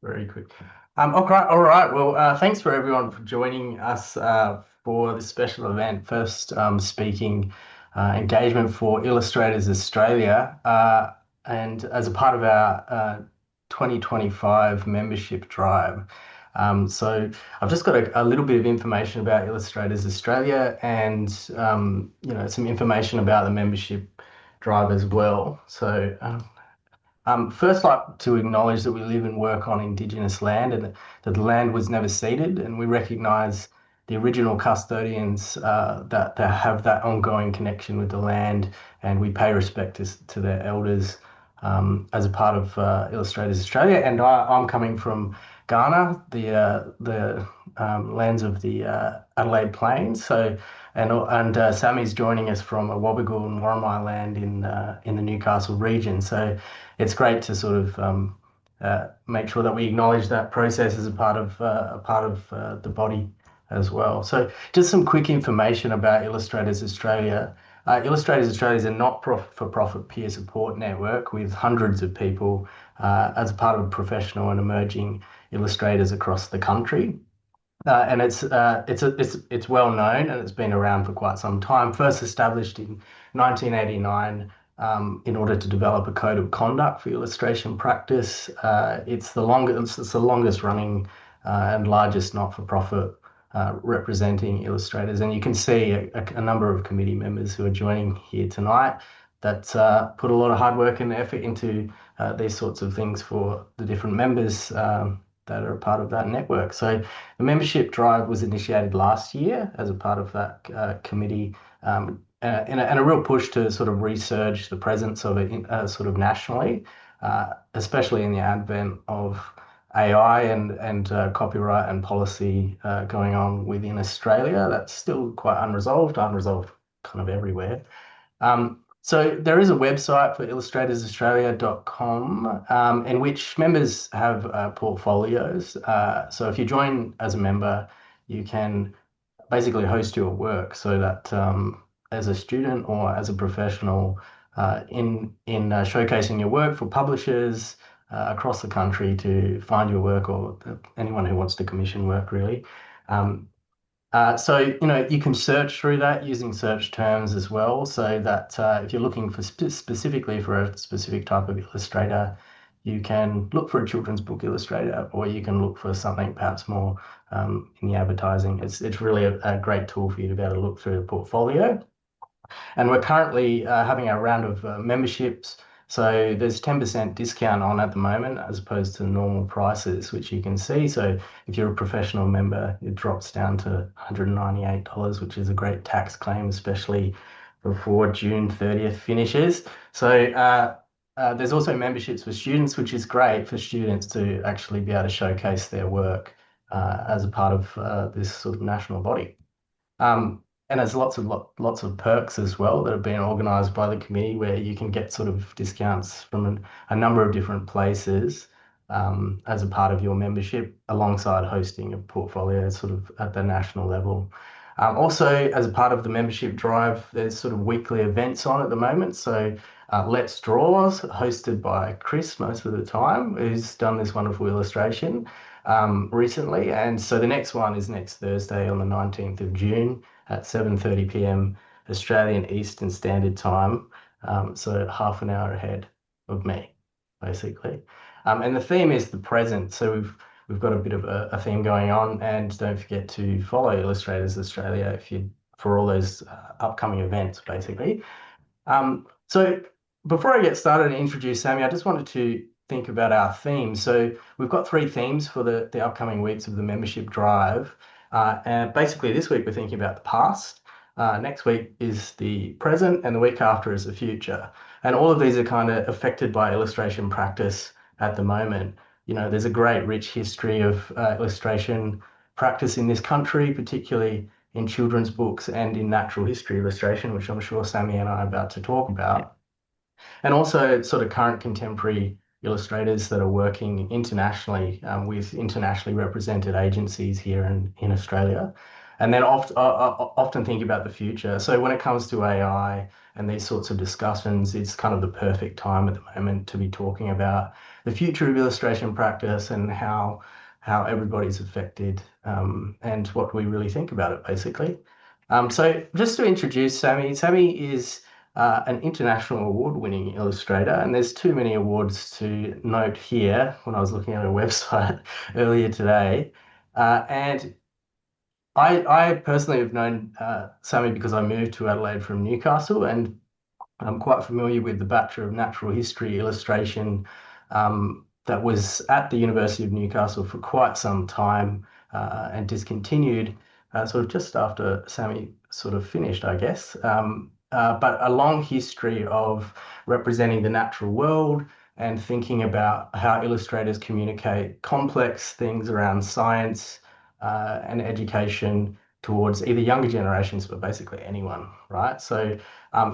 Very quick. Okay, all right. Well, thanks for everyone for joining us for this special event. First speaking engagement for Illustrators Australia, and as a part of our 2025 membership drive. So I've just got a little bit of information about Illustrators Australia and some information about the membership drive as well. So first, I'd like to acknowledge that we live and work on Indigenous land and that the land was never ceded, and we recognise the original custodians that have that ongoing connection with the land, and we pay respect to their elders as a part of Illustrators Australia. And I'm coming from Ghana, the lands of the Adelaide Plains. So, and Sami's joining us from Awabakal and Worimi land in the Newcastle region. So it's great to sort of make sure that we acknowledge that process as a part of the body as well. So just some quick information about Illustrators Australia. Illustrators Australia is a not-for-profit peer support network with hundreds of people as a part of professional and emerging illustrators across the country. And it's well known and it's been around for quite some time. First established in 1989 in order to develop a code of conduct for illustration practice. It's the longest running and largest not-for-profit representing illustrators. And you can see a number of committee members who are joining here tonight that put a lot of hard work and effort into these sorts of things for the different members that are a part of that network. So the membership drive was initiated last year as a part of that committee, and a real push to sort of resurge the presence of it sort of nationally, especially in the advent of AI and copyright and policy going on within Australia. That's still quite unresolved kind of everywhere. So there is a website for illustratorsaustralia.com in which members have portfolios. So if you join as a member, you can basically host your work so that as a student or as a professional in showcasing your work for publishers across the country to find your work or anyone who wants to commission work really. So, you can search through that using search terms as well, so that if you're looking for specifically for a specific type of illustrator, you can look for a children's book illustrator, or you can look for something perhaps more in the advertising. It's really a great tool for you to be able to look through the portfolio. And we're currently having a round of memberships. So there's 10% discount on at the moment as opposed to normal prices, which you can see. So if you're a professional member, it drops down to $198, which is a great tax claim, especially before June 30th finishes. So there's also memberships for students, which is great for students to actually be able to showcase their work as a part of this sort of national body. And there's lots of perks as well that have been organised by the committee where you can get sort of discounts from a number of different places as a part of your membership, alongside hosting a portfolio sort of at the national level. Also, as a part of the membership drive, there's sort of weekly events on at the moment. So Let's Draws, hosted by Chris most of the time, who's done this wonderful illustration recently. And so the next one is next Thursday on the 19th of June at 7:30 p.m. Australian Eastern Standard Time. So half an hour ahead of me, basically. And the theme is the present. So we've got a bit of a theme going on, and don't forget to follow Illustrators Australia for all those upcoming events, basically. So before I get started and introduce Sami, I just wanted to think about our themes. So we've got three themes for the upcoming weeks of the membership drive. And basically this week we're thinking about the past. Next week is the present, and the week after is the future. And all of these are kind of affected by illustration practice at the moment. There's a great rich history of illustration practice in this country, particularly in children's books and in natural history illustration, which I'm sure Sami and I are about to talk about. And also sort of current contemporary illustrators that are working internationally with internationally represented agencies here in Australia. and then often think about the future. So when it comes to AI and these sorts of discussions, it's kind of the perfect time at the moment to be talking about the future of illustration practice and how everybody's affected, and what we really think about it, basically. So just to introduce Sami, Sami is an international award-winning illustrator, and there's too many awards to note here when I was looking at her website earlier today. And I personally have known Sami because I moved to Adelaide from Newcastle, and I'm quite familiar with the Bachelor of Natural History illustration that was at the University of Newcastle for quite some time, and discontinued sort of just after Sami sort of finished, I guess. But a long history of representing the natural world and thinking about how illustrators communicate complex things around science and education towards either younger generations, but basically anyone, right? So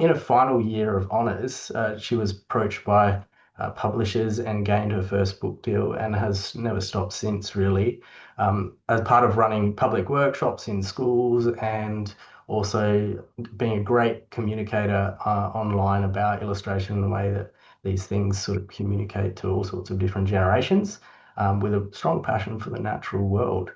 in her final year of honours, she was approached by publishers and gained her first book deal and has never stopped since, really. As part of running public workshops in schools and also being a great communicator online about illustration and the way that these things sort of communicate to all sorts of different generations, with a strong passion for the natural world.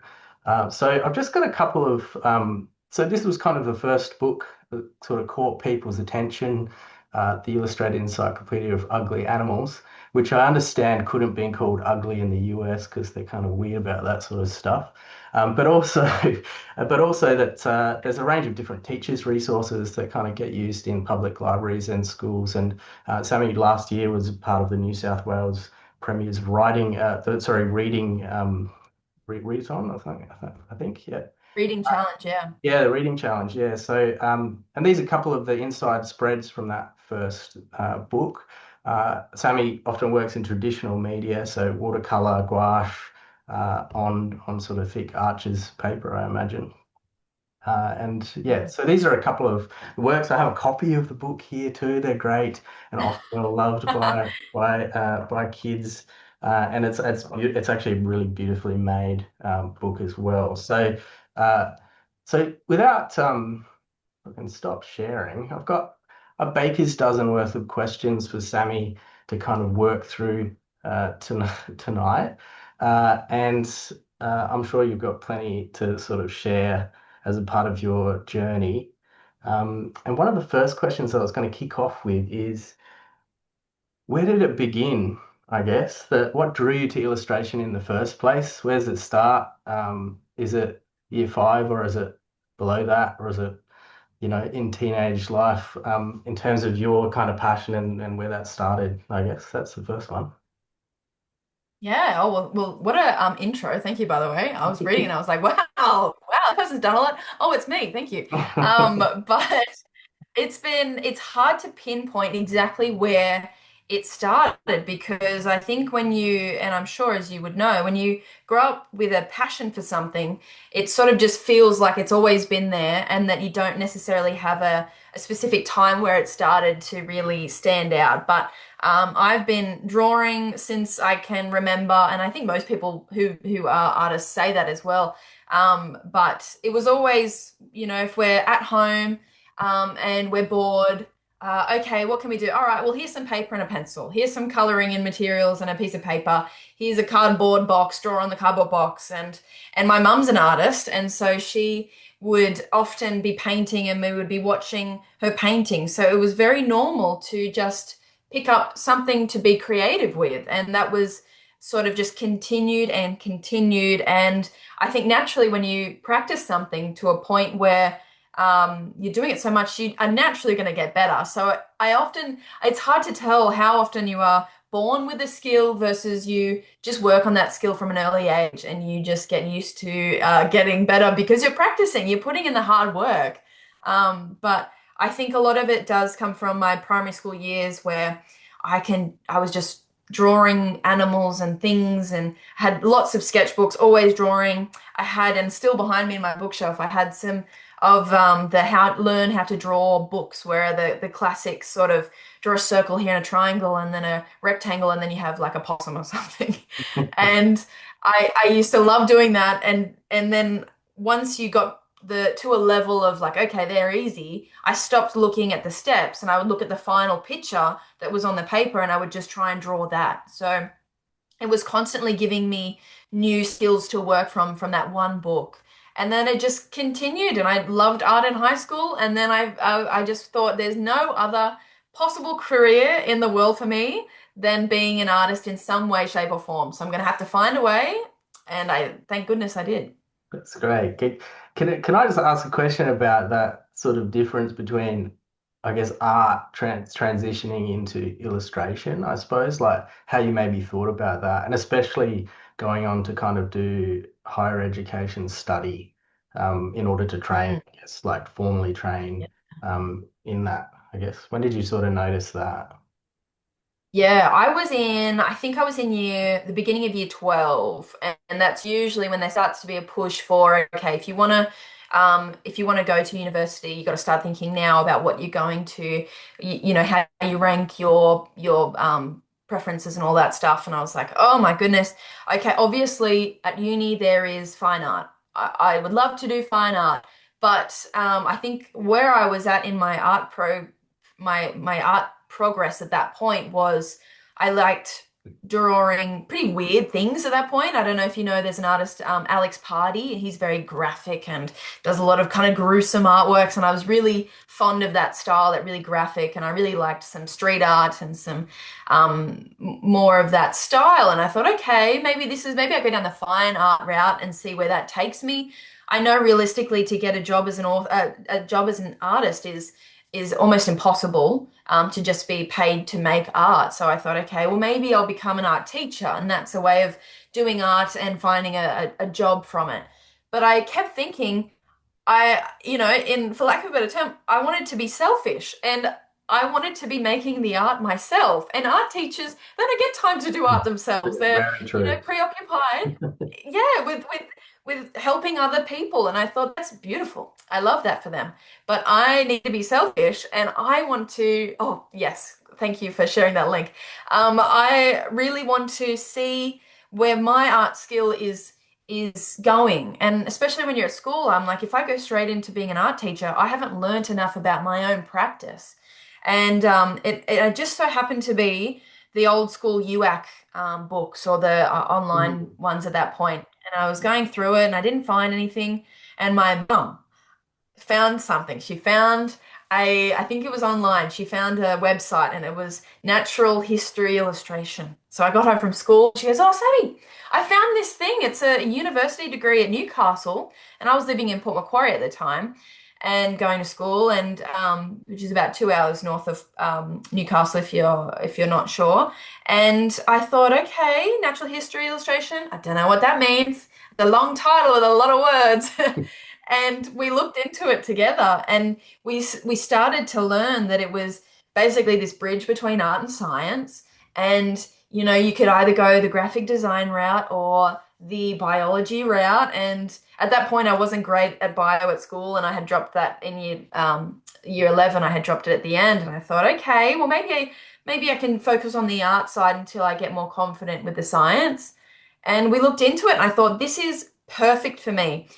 So I've just got a couple of, so this was kind of the first book that sort of caught people's attention, the Illustrated Encyclopedia of Ugly Animals, which I understand couldn't be called ugly in the US because they're kind of weird about that sort of stuff. But also, but also that there's a range of different teachers' resources that kind of get used in public libraries and schools. And Sami last year was part of the New South Wales Premier's reading readathon, I think, yeah. Reading challenge, yeah. Yeah, the reading challenge, yeah. So, and these are a couple of the inside spreads from that first book. Sami often works in traditional media, so watercolor, gouache, on sort of thick arches paper, I imagine. And yeah, Mm. so these are a couple of works. I have a copy of the book here too. They're great and often well loved by kids. And it's actually a really beautifully made book as well. Uh, so without I can stop sharing. I've got a baker's dozen worth of questions for Sami to kind of work through tonight. And I'm sure you've got plenty to sort of share as a part of your journey. And one of the first questions that I was going to kick off with is, where did it begin? I guess that what drew you to illustration in the first place? Where does it start? Is it year five, or is it below that, or is it, in teenage life, in terms of your kind of passion and where that started? I guess that's the first one. Yeah. Oh well, what a intro. Thank you, by the way. I was reading and I was like, wow, wow, that person's done a lot. Oh, it's me. Thank you. But it's hard to pinpoint exactly where it started because I think when you, and I'm sure as you would know, when you grow up with a passion for something, it sort of just feels like it's always been there and that you don't necessarily have a specific time where it started to really stand out. But I've been drawing since I can remember, and I think most people who are artists say that as well. But it was always, if we're at home and we're bored. Okay, what can we do? All right, well, here's some paper and a pencil. Here's some coloring in materials and a piece of paper. Here's a cardboard box, draw on the cardboard box. And my mum's an artist, and so she would often be painting and we would be watching her painting. So it was very normal to just pick up something to be creative with. And that was sort of just continued and continued. And I think naturally when you practice something to a point where you're doing it so much, you are naturally going to get better. So it's hard to tell how often you are born with a skill versus you just work on that skill from an early age and you just get used to getting better because you're practicing, you're putting in the hard work. But I think a lot of it does come from my primary school years where I was just drawing animals and things and had lots of sketchbooks, always drawing. I had, and still behind me in my bookshelf, I had some of the learn how to draw books where the classic sort of draw a circle here and a triangle and then a rectangle and then you have like a possum or something. And I used to love doing that. And then once you got the to a level of like, okay, they're easy, I stopped looking at the steps and I would look at the final picture that was on the paper and I would just try and draw that. So it was constantly giving me new skills to work from that one book. And then it just continued, and I loved art in high school. And then I just thought there's no other possible career in the world for me than being an artist in some way, shape, or form. So I'm going to have to find a way, and I thank goodness I did. That's great. Can I just ask a question about that sort of difference between, I guess, art transitioning into illustration, I suppose, like how you maybe thought about that, and especially going on to kind of do higher education study in order to train, Mm. I guess, like formally train in that, I guess. When did you sort of notice that? Yeah, I think I was in the beginning of year 12, and that's usually when there starts to be a push for, okay, if you want to go to university, you got to start thinking now about what you're going to, how you rank your preferences and all that stuff. And I was like, oh my goodness. Okay, obviously at uni there is fine art. I would love to do fine art, but I think where I was at in my art progress at that point was I liked drawing pretty weird things at that point. I don't know if you know, there's an artist, Alex Pardy. He's very graphic and does a lot of kind of gruesome artworks. And I was really fond of that style, that really graphic. And I really liked some street art and some more of that style. And I thought, okay, maybe I go down the fine art route and see where that takes me. I know realistically to get a job as an author, a job as an artist is almost impossible to just be paid to make art. So I thought, okay, well, maybe I'll become an art teacher, and that's a way of doing art and finding a job from it. But I kept thinking, for lack of a better term, I wanted to be selfish and I wanted to be making the art myself. And art teachers, they don't get time to do art themselves. They're, Very true. preoccupied, yeah, with helping other people. And I thought that's beautiful. I love that for them. But I need to be selfish and I want to, oh, yes, thank you for sharing that link. I really want to see where my art skill is going. And especially when you're at school, I'm like, if I go straight into being an art teacher, I haven't learnt enough about my own practice. And it just so happened to be the old school UAC books or the online Mm. ones at that point. And I was going through it and I didn't find anything. And my mum found something. She found I think it was online. She found a website and it was Natural History Illustration. So I got home from school. She goes, "Oh, Sammy, I found this thing. It's a university degree at Newcastle." And I was living in Port Macquarie at the time and going to school and which is about 2 hours north of Newcastle if you're not sure. And I thought, okay, Natural History Illustration. I don't know what that means. The long title with a lot of words. And we looked into it together and we started to learn that it was basically this bridge between art and science. And you could either go the graphic design route or the biology route. And at that point, I wasn't great at bio at school, and I had dropped that in year 11. I had dropped it at the end, and I thought, okay, well, maybe I can focus on the art side until I get more confident with the science. And we looked into it, and I thought, this is perfect for me.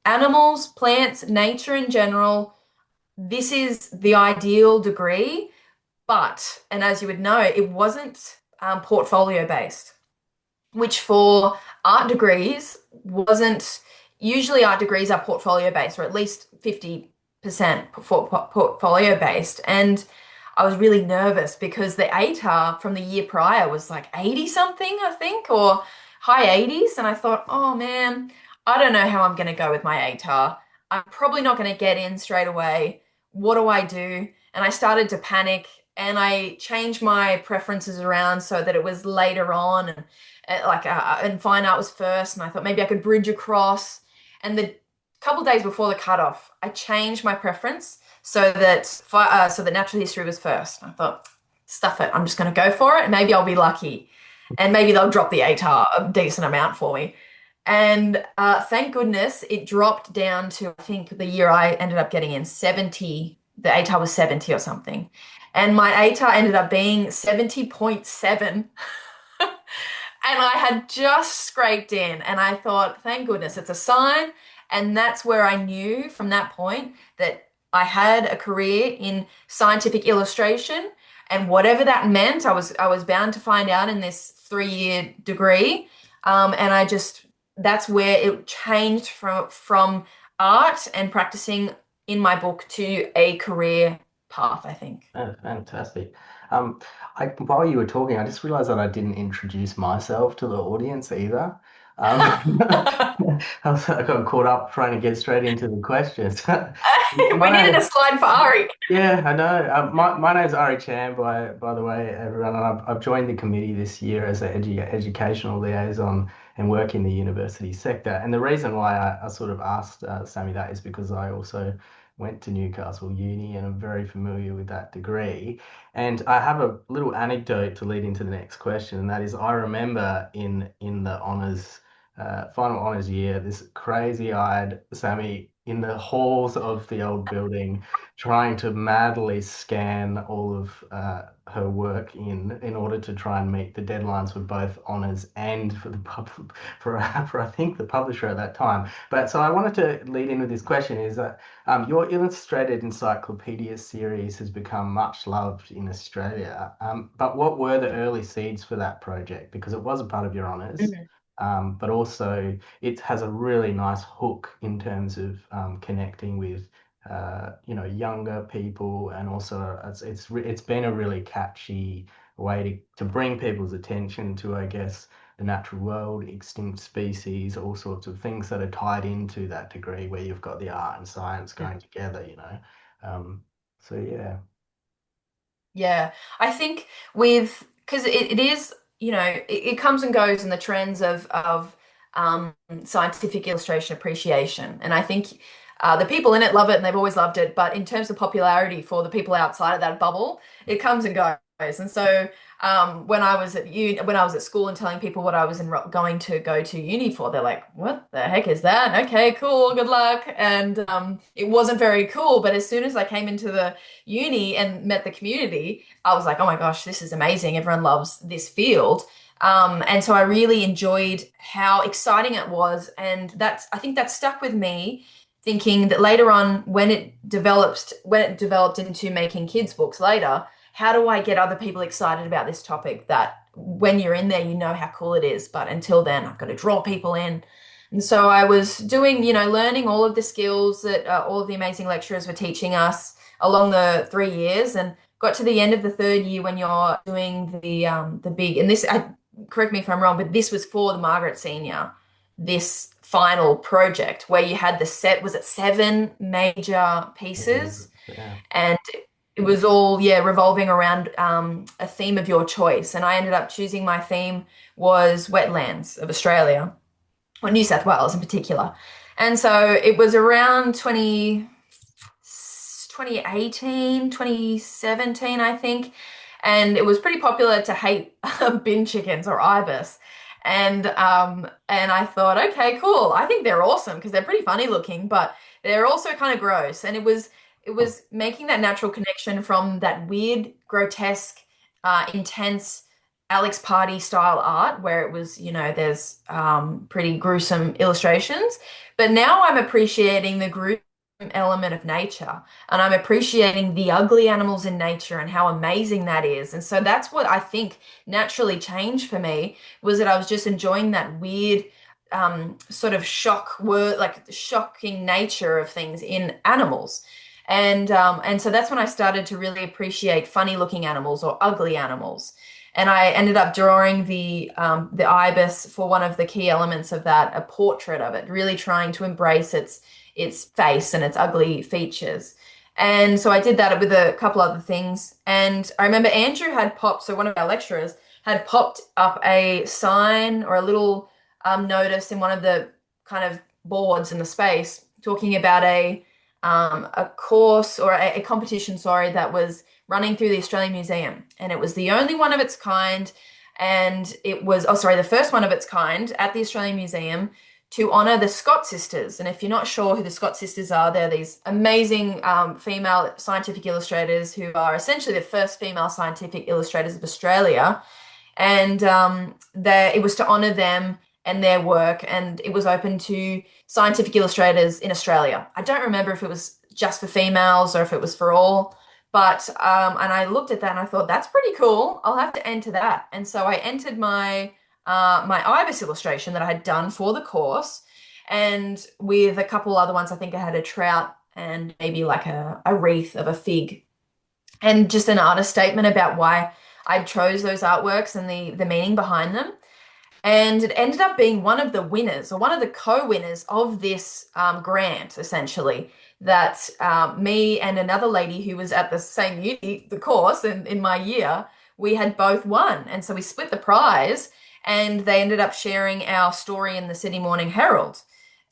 Animals, plants, nature in general, this is the ideal degree. But, and as you would know, it wasn't portfolio based, which for art degrees wasn't, usually art degrees are portfolio based, or at least 50% portfolio based. And I was really nervous because the ATAR from the year prior was like 80 something, I think, or high 80s. And I thought, oh man, I don't know how I'm going to go with my ATAR. I'm probably not going to get in straight away. What do I do? And I started to panic and I changed my preferences around so that it was later on and fine art was first. And I thought maybe I could bridge across. And the couple days before the cutoff, I changed my preference so that natural history was first. I thought, stuff it, I'm just going to go for it. Maybe I'll be lucky, and maybe they'll drop the ATAR a decent amount for me. And thank goodness it dropped down to, I think the year I ended up getting in 70. The ATAR was 70 or something, and my ATAR ended up being 70.7. And I had just scraped in, and I thought, thank goodness, it's a sign. And that's where I knew from that point that I had a career in scientific illustration. And whatever that meant, I was bound to find out in this 3-year degree. And I just that's where it changed from art and practicing in my book to a career path, I think. Fantastic. Um, while you were talking, I just realized that I didn't introduce myself to the audience either. I got caught up trying to get straight into the questions. We My needed a name, slide for Ari. yeah, I know. My name's Ari Chan, by the way, everyone, and I've joined the committee this year as an educational liaison and work in the university sector. And the reason why I sort of asked Sami that is because I also went to Newcastle Uni and I'm very familiar with that degree. And I have a little anecdote to lead into the next question, and that is I remember in the honours final honours year, this crazy-eyed Sami in the halls of the old building trying to madly scan all of her work in order to try and meet the deadlines for both honors and for the for I think the publisher at that time. But so I wanted to lead in with this question is that your illustrated encyclopedia series has become much loved in Australia. But what were the early seeds for that project? Because it was a part of your honors. Mhm. But also it has a really nice hook in terms of connecting with younger people, and also it's been a really catchy way to bring people's attention to, I guess, the natural world, extinct species, all sorts of things that are tied into that degree where you've got the art and science going together. Um, so yeah. Yeah, I think with because it is, it comes and goes in the trends of scientific illustration appreciation, and I think the people in it love it and they've always loved it. But in terms of popularity for the people outside of that bubble, it comes and goes. And so when I was at school and telling people what I was going to go to uni for, they're like, "What the heck is that?" Okay, cool, good luck. And it wasn't very cool. But as soon as I came into the uni and met the community, I was like, oh my gosh, this is amazing. Everyone loves this field. And so I really enjoyed how exciting it was. And I think that stuck with me, thinking that later on, when it developed into making kids' books later, how do I get other people excited about this topic that when you're in there, you know how cool it is. But until then, I've got to draw people in. And so I was doing, learning all of the skills that all of the amazing lecturers were teaching us along the 3 years, and got to the end of the third year when you're doing the big, and correct me if I'm wrong, but this was for the Margaret Senior, this final project where you had the set, was it 7 major pieces? Yeah. And it was all, yeah, revolving around a theme of your choice. And I ended up choosing, my theme was wetlands of Australia, or New South Wales in particular. And so it was around 2018, 2017, I think. And it was pretty popular to hate bin chickens or ibis. And I thought, okay, cool. I think they're awesome because they're pretty funny looking, but they're also kind of gross. And it was making that natural connection from that weird, grotesque, intense Alex Party style art where it was, there's pretty gruesome illustrations. But now I'm appreciating the gruesome element of nature, and I'm appreciating the ugly animals in nature and how amazing that is. And so that's what I think naturally changed for me, was that I was just enjoying that weird sort of shocking nature of things in animals. And so that's when I started to really appreciate funny looking animals or ugly animals. And I ended up drawing the ibis for one of the key elements of that, a portrait of it, really trying to embrace its face and its ugly features. And so I did that with a couple other things. And I remember Andrew had popped, so one of our lecturers had popped up a sign or a little notice in one of the kind of boards in the space talking about a course or a competition, sorry, that was running through the Australian Museum. And it was the only one of its kind. And it was, oh, sorry, the first one of its kind at the Australian Museum to honor the Scott sisters. And if you're not sure who the Scott sisters are, they're these amazing female scientific illustrators who are essentially the first female scientific illustrators of Australia. And it was to honor them and their work, and it was open to scientific illustrators in Australia. I don't remember if it was just for females or if it was for all, but and I looked at that and I thought that's pretty cool. I'll have to enter that, and so I entered my ibis illustration that I had done for the course, and with a couple other ones. I think I had a trout and maybe like a wreath of a fig, and just an artist statement about why I chose those artworks and the meaning behind them. And it ended up being one of the winners or one of the co-winners of this grant, essentially, that me and another lady who was at the same uni, the course in my year, we had both won. And so we split the prize, and they ended up sharing our story in the Sydney Morning Herald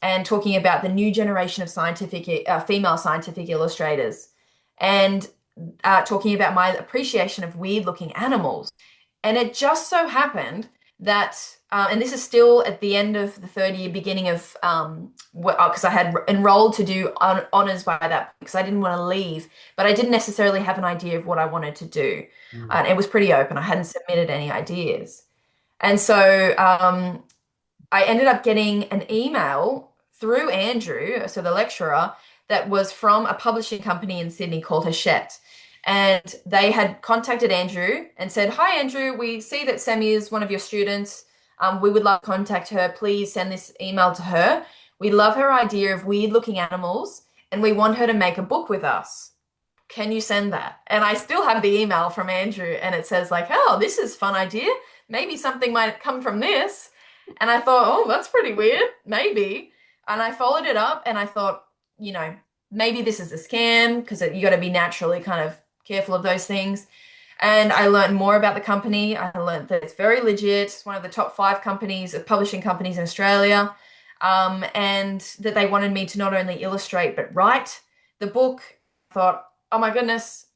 and talking about the new generation of female scientific illustrators, and talking about my appreciation of weird looking animals. And it just so happened that, and this is still at the end of the third year, beginning of, because I had enrolled to do honors by that, because I didn't want to leave, but I didn't necessarily have an idea of what I wanted to do. Mm. And it was pretty open. I hadn't submitted any ideas. And so I ended up getting an email through Andrew, so the lecturer, that was from a publishing company in Sydney called Hachette. And they had contacted Andrew and said, "Hi, Andrew, we see that Sami is one of your students. We would like to contact her. Please send this email to her. We love her idea of weird looking animals, and we want her to make a book with us. Can you send that?" And I still have the email from Andrew, and it says, like, "Oh, this is a fun idea. Maybe something might come from this." And I thought, "Oh, that's pretty weird. Maybe." And I followed it up, and I thought, maybe this is a scam, because you got to be naturally kind of careful of those things. And I learned more about the company. I learned that it's very legit. It's one of the top 5 publishing companies in Australia. And that they wanted me to not only illustrate but write the book. I thought, oh my goodness,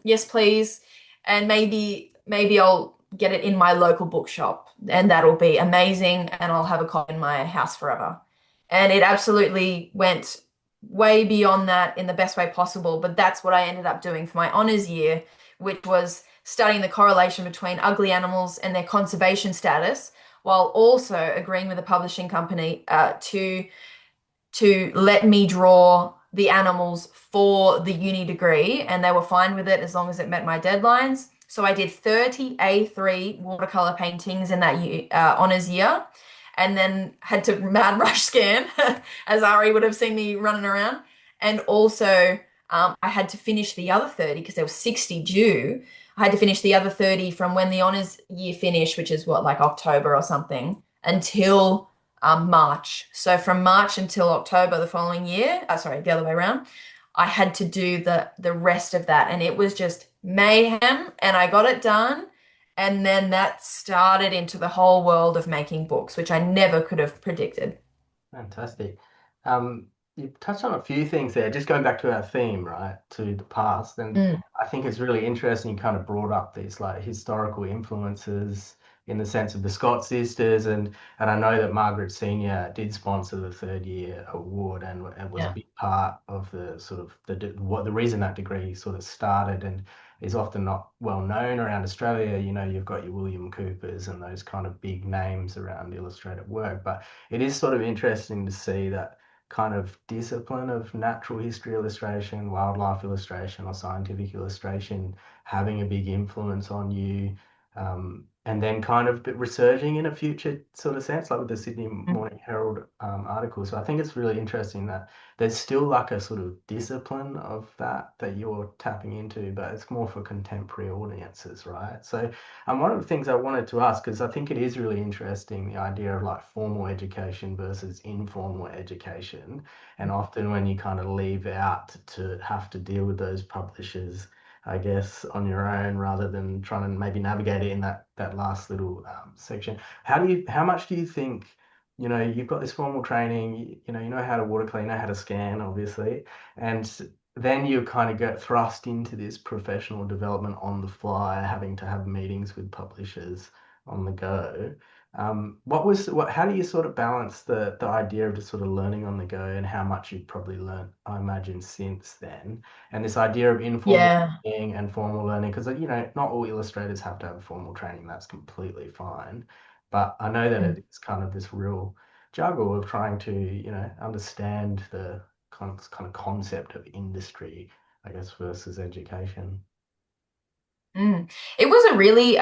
yes, please. And maybe I'll get it in my local bookshop, and that'll be amazing. And I'll have a copy in my house forever. And it absolutely went way beyond that in the best way possible. But that's what I ended up doing for my honors year, which was studying the correlation between ugly animals and their conservation status, while also agreeing with the publishing company to let me draw the animals for the uni degree, and they were fine with it as long as it met my deadlines. So I did 30 A3 watercolor paintings in that honors year, and then had to mad rush scan, as Ari would have seen me running around. And also, I had to finish the other 30 because there was 60 due. I had to finish the other 30 from when the honors year finished, which is what, like October or something, until March. So from March until October the following year, sorry, the other way around, I had to do the rest of that. And it was just mayhem, and I got it done. And then that started into the whole world of making books, which I never could have predicted. Fantastic. You touched on a few things there. Just going back to our theme, right, to the past, and Mm, I think it's really interesting. You kind of brought up these like historical influences in the sense of the Scott sisters, and I know that Margaret Senior did sponsor the third year award, and was a yeah. big part of the sort of what the reason that degree sort of started, and is often not well known around Australia. You've got your William Coopers and those kind of big names around illustrated work, but it is sort of interesting to see that kind of discipline of natural history illustration, wildlife illustration, or scientific illustration having a big influence on you. And then kind of resurging in a future sort of sense, like with the Sydney Mm. Morning Herald article. So I think it's really interesting that there's still like a sort of discipline of that you're tapping into, but it's more for contemporary audiences, right? So one of the things I wanted to ask, because I think it is really interesting, the idea of like formal education versus informal education. And often when you kind of leave out to have to deal with those publishers, I guess, on your own rather than trying to maybe navigate it in that last little section. How much do you think, you've got this formal training, you know how to watercolor, you know how to scan, obviously, and then you kind of get thrust into this professional development on the fly, having to have meetings with publishers on the go. How do you sort of balance the idea of just sort of learning on the go and how much you've probably learned, I imagine, since then, and this idea of informal Yeah. and formal learning? Because not all illustrators have to have formal training. That's completely fine. But I know that Mm. it's kind of this real juggle of trying to, understand the kind of concept of industry, I guess, versus education. Mm. It was a really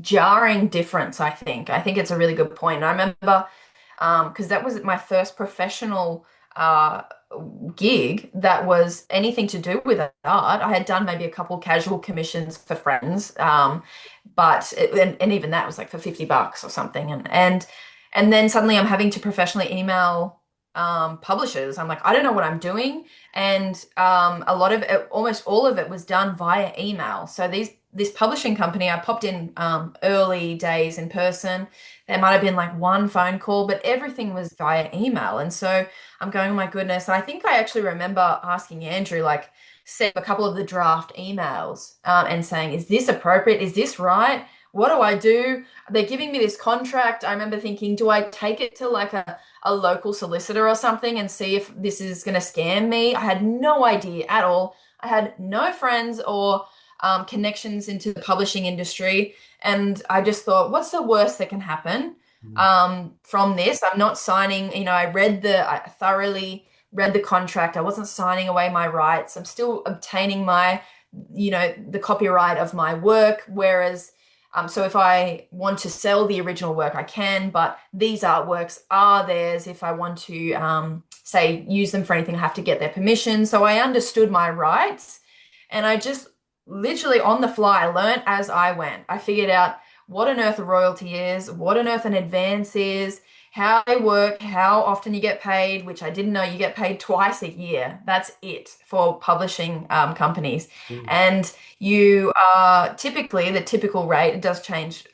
jarring difference, I think. I think it's a really good point. I remember because that was my first professional uh, gig that was anything to do with art. I had done maybe a couple casual commissions for friends, and even that was like for $50 or something. And then suddenly I'm having to professionally email publishers. I'm like, I don't know what I'm doing, and a lot of it, almost all of it, was done via email. So this publishing company, I popped in early days in person. There might have been like one phone call, but everything was via email. And so I'm going, oh my goodness. And I think I actually remember asking Andrew, like, send a couple of the draft emails and saying, is this appropriate? Is this right? What do I do? They're giving me this contract. I remember thinking, do I take it to like a local solicitor or something and see if this is going to scam me? I had no idea at all. I had no friends or connections into the publishing industry. And I just thought, what's the worst that can happen Mm. from this? I'm not signing, I thoroughly read the contract. I wasn't signing away my rights. I'm still obtaining the copyright of my work. Whereas, so if I want to sell the original work, I can, but these artworks are theirs. If I want to, say, use them for anything, I have to get their permission. So I understood my rights, and I just literally on the fly learned as I went. I figured out what on earth a royalty is, what on earth an advance is, how they work, how often you get paid, which I didn't know you get paid twice a year. That's it for publishing companies. Mm. And you are typically, the typical rate, it does change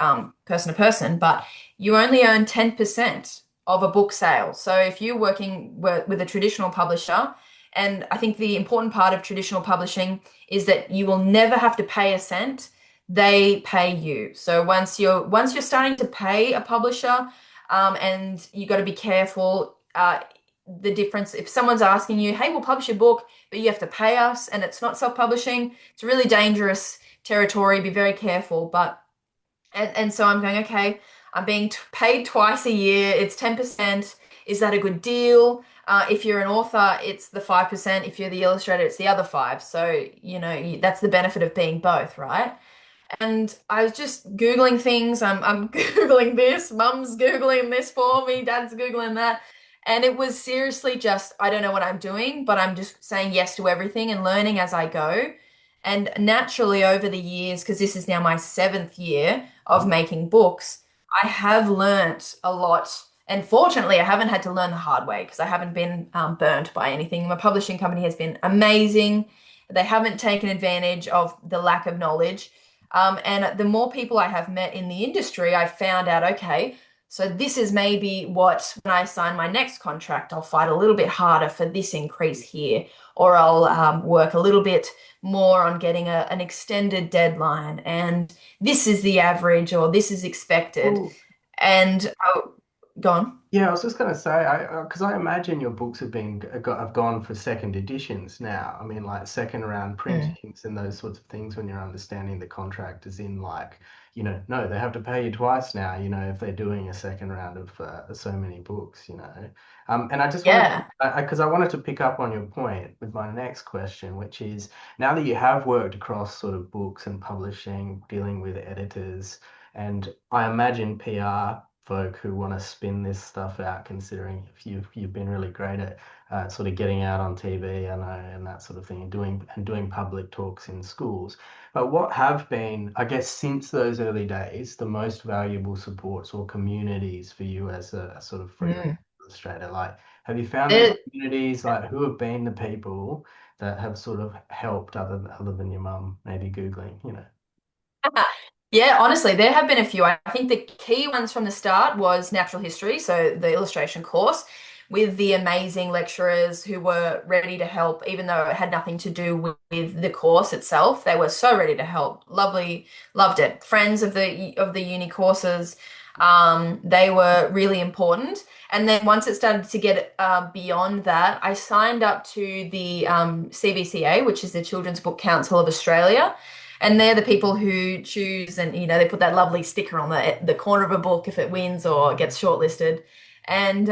person to person, but you only earn 10% of a book sale. So if you're working with a traditional publisher, and I think the important part of traditional publishing is that you will never have to pay a cent. They pay you. So once you're starting to pay a publisher, and you got to be careful. The difference if someone's asking you, "Hey, we'll publish your book, but you have to pay us," and it's not self-publishing, it's really dangerous territory. Be very careful. And so I'm going, okay, I'm being paid twice a year. It's 10%. Is that a good deal? If you're an author, it's the 5%. If you're the illustrator, it's the other five. So, that's the benefit of being both, right? And I was just Googling things. I'm Googling this, Mum's Googling this for me, Dad's Googling that. And it was seriously just, I don't know what I'm doing, but I'm just saying yes to everything and learning as I go. And naturally, over the years, because this is now my seventh year of making books, I have learnt a lot. And fortunately, I haven't had to learn the hard way because I haven't been burnt by anything. My publishing company has been amazing. They haven't taken advantage of the lack of knowledge. And the more people I have met in the industry, I found out, okay, so this is maybe what, when I sign my next contract, I'll fight a little bit harder for this increase here, or I'll work a little bit more on getting an extended deadline. And this is the average, or this is expected. Well, And go on. yeah, I was just gonna say, because I imagine your books have gone for second editions now. I mean, like second round Mm. printings and those sorts of things when you're understanding the contract is in like, no, they have to pay you twice now, if they're doing a second round of so many books. And I just wanted, Yeah. because I wanted to pick up on your point with my next question, which is now that you have worked across sort of books and publishing, dealing with editors, and I imagine PR folk who want to spin this stuff out, considering if you've been really great at sort of getting out on TV, I know, and that sort of thing, and doing public talks in schools. But what have been, I guess, since those early days, the most valuable supports or communities for you as a sort of freelance Mm. illustrator? Like, have you found that It, communities, like, who have been the people that have sort of helped other than your mum, maybe Googling? Yeah, honestly, there have been a few. I think the key ones from the start was natural history, so the illustration course, with the amazing lecturers who were ready to help, even though it had nothing to do with the course itself. They were so ready to help. Lovely, loved it. Friends of the uni courses, they were really important. And then once it started to get beyond that, I signed up to the CBCA, which is the Children's Book Council of Australia. And they're the people who choose, and they put that lovely sticker on the corner of a book if it wins or gets shortlisted. And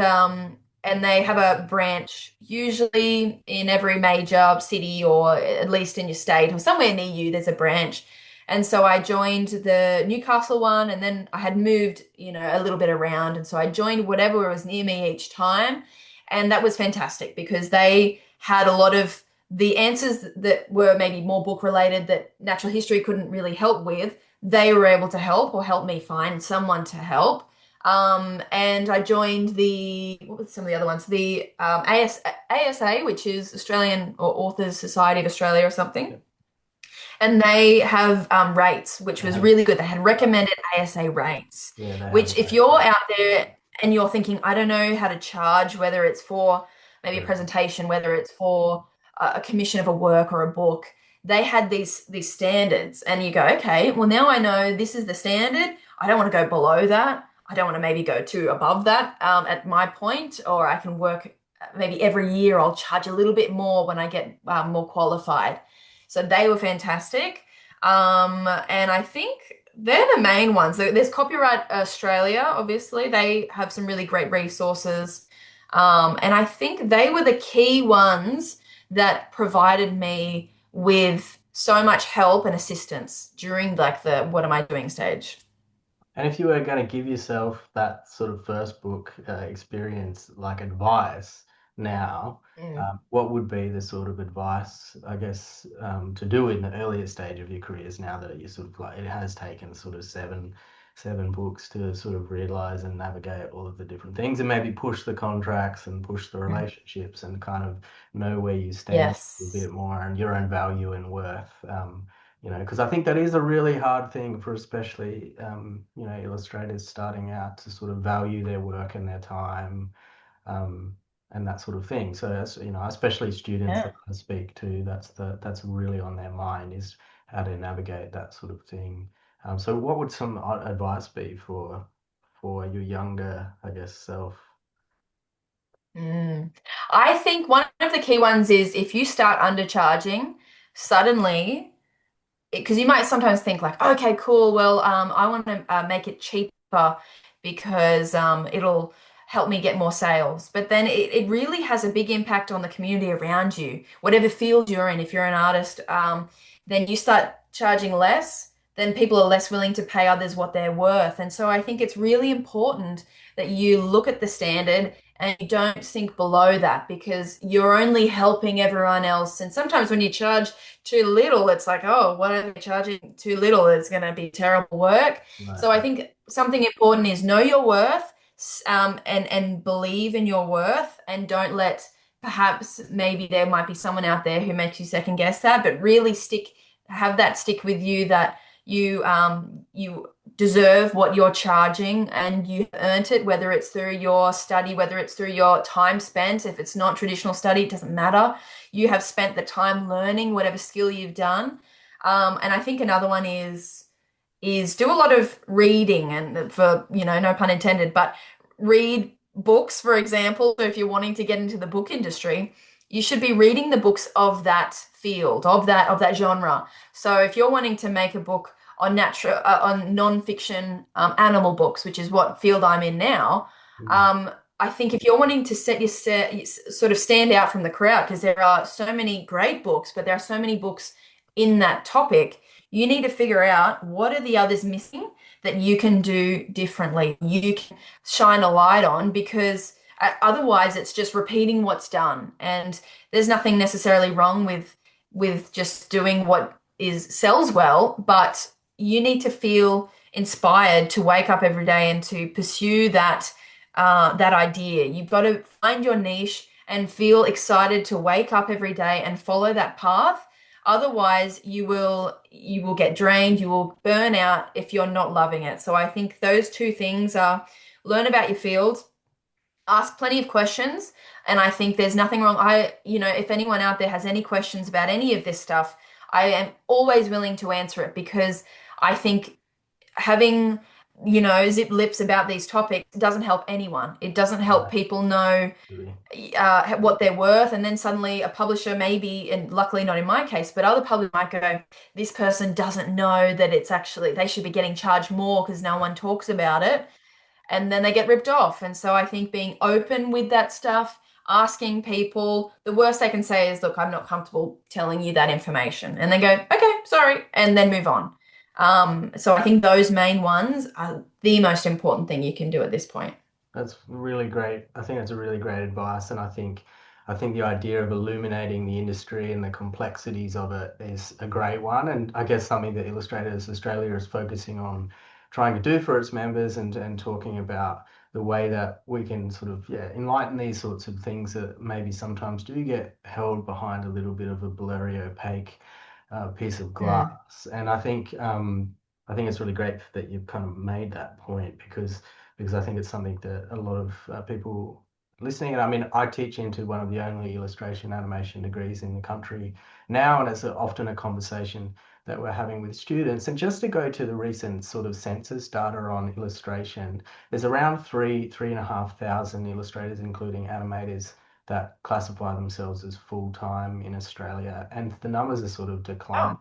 they have a branch usually in every major city, or at least in your state or somewhere near you, there's a branch. And so I joined the Newcastle one, and then I had moved, a little bit around. And so I joined whatever was near me each time. And that was fantastic because they had a lot of the answers that were maybe more book related that natural history couldn't really help with. They were able to help or help me find someone to help. And I joined what were some of the other ones? The ASA, which is Australian or Authors Society of Australia or something. And they have rates, which They was have, really good. They had recommended ASA rates, yeah, they have which if great. you're out there and you're thinking, I don't know how to charge, whether it's for maybe a Yeah, presentation, whether it's for a commission of a work or a book, they had these standards, and you go, okay, well now I know this is the standard. I don't want to go below that. I don't want to maybe go too above that at my point, or I can work maybe every year. I'll charge a little bit more when I get more qualified. So they were fantastic. And I think they're the main ones. There's Copyright Australia, obviously. They have some really great resources. And I think they were the key ones that provided me with so much help and assistance during like the what am I doing stage. and if you were going to give yourself that sort of first book experience, like advice now, Mm. what would be the sort of advice, I guess, to do in the earlier stage of your careers now that you sort of like it has taken sort of seven books to sort of realize and navigate all of the different things and maybe push the contracts and push the Mm. relationships and kind of know where you stand a Yes. bit more and your own value and worth. Because I think that is a really hard thing for especially, illustrators starting out to sort of value their work and their time, um, and that sort of thing. So that's, especially students Yeah. that I speak to, that's really on their mind is how to navigate that sort of thing. So what would some advice be for your younger, I guess, self? Mm. I think one of the key ones is if you start undercharging, suddenly because you might sometimes think like, okay, cool. Well, I want to make it cheaper because it'll help me get more sales. But then it really has a big impact on the community around you. Whatever field you're in, if you're an artist, then you start charging less, then people are less willing to pay others what they're worth. And so I think it's really important that you look at the standard and you don't sink below that because you're only helping everyone else. And sometimes when you charge too little, it's like, oh, what are they charging too little? It's going to be terrible work. Right. So I think something important is know your worth, and believe in your worth, and don't let perhaps maybe there might be someone out there who makes you second guess that, but really have that stick with you that you deserve what you're charging and you earned it, whether it's through your study, whether it's through your time spent. If it's not traditional study, it doesn't matter. You have spent the time learning whatever skill you've done. And I think another one is do a lot of reading, and for, no pun intended, but read books, for example. So if you're wanting to get into the book industry, you should be reading the books of that field, of that genre. So if you're wanting to make a book on non-fiction animal books, which is what field I'm in now, Mm. um, I think if you're wanting to sort of stand out from the crowd, because there are so many great books, but there are so many books in that topic, you need to figure out what are the others missing that you can do differently. You can shine a light on because otherwise it's just repeating what's done. And there's nothing necessarily wrong with just doing what is sells well, but you need to feel inspired to wake up every day and to pursue that idea. You've got to find your niche and feel excited to wake up every day and follow that path. Otherwise, you will get drained, you will burn out if you're not loving it. So I think those two things are learn about your field, ask plenty of questions, and I think there's nothing wrong. If anyone out there has any questions about any of this stuff, I am always willing to answer it because I think having zip lips about these topics doesn't help anyone. It doesn't help Right. people know Really. what they're worth. And then suddenly a publisher, maybe, and luckily not in my case, but other publishers might go, this person doesn't know that it's actually, they should be getting charged more because no one talks about it. And then they get ripped off. And so I think being open with that stuff, asking people, the worst they can say is, look, I'm not comfortable telling you that information. And they go, okay, sorry, and then move on. So I think those main ones are the most important thing you can do at this point. That's really great. I think that's a really great advice, and I think the idea of illuminating the industry and the complexities of it is a great one, and I guess something that Illustrators Australia is focusing on trying to do for its members, and talking about the way that we can sort of, yeah, enlighten these sorts of things that maybe sometimes do get held behind a little bit of a blurry, opaque piece of Mm. glass. And I think it's really great that you've kind of made that point, because I think it's something that a lot of people listening, and I mean, I teach into one of the only illustration animation degrees in the country now, and it's often a conversation that we're having with students. And just to go to the recent sort of census data on illustration, there's around 3,500 illustrators, including animators, that classify themselves as full-time in Australia, and the numbers are sort of declining Oh,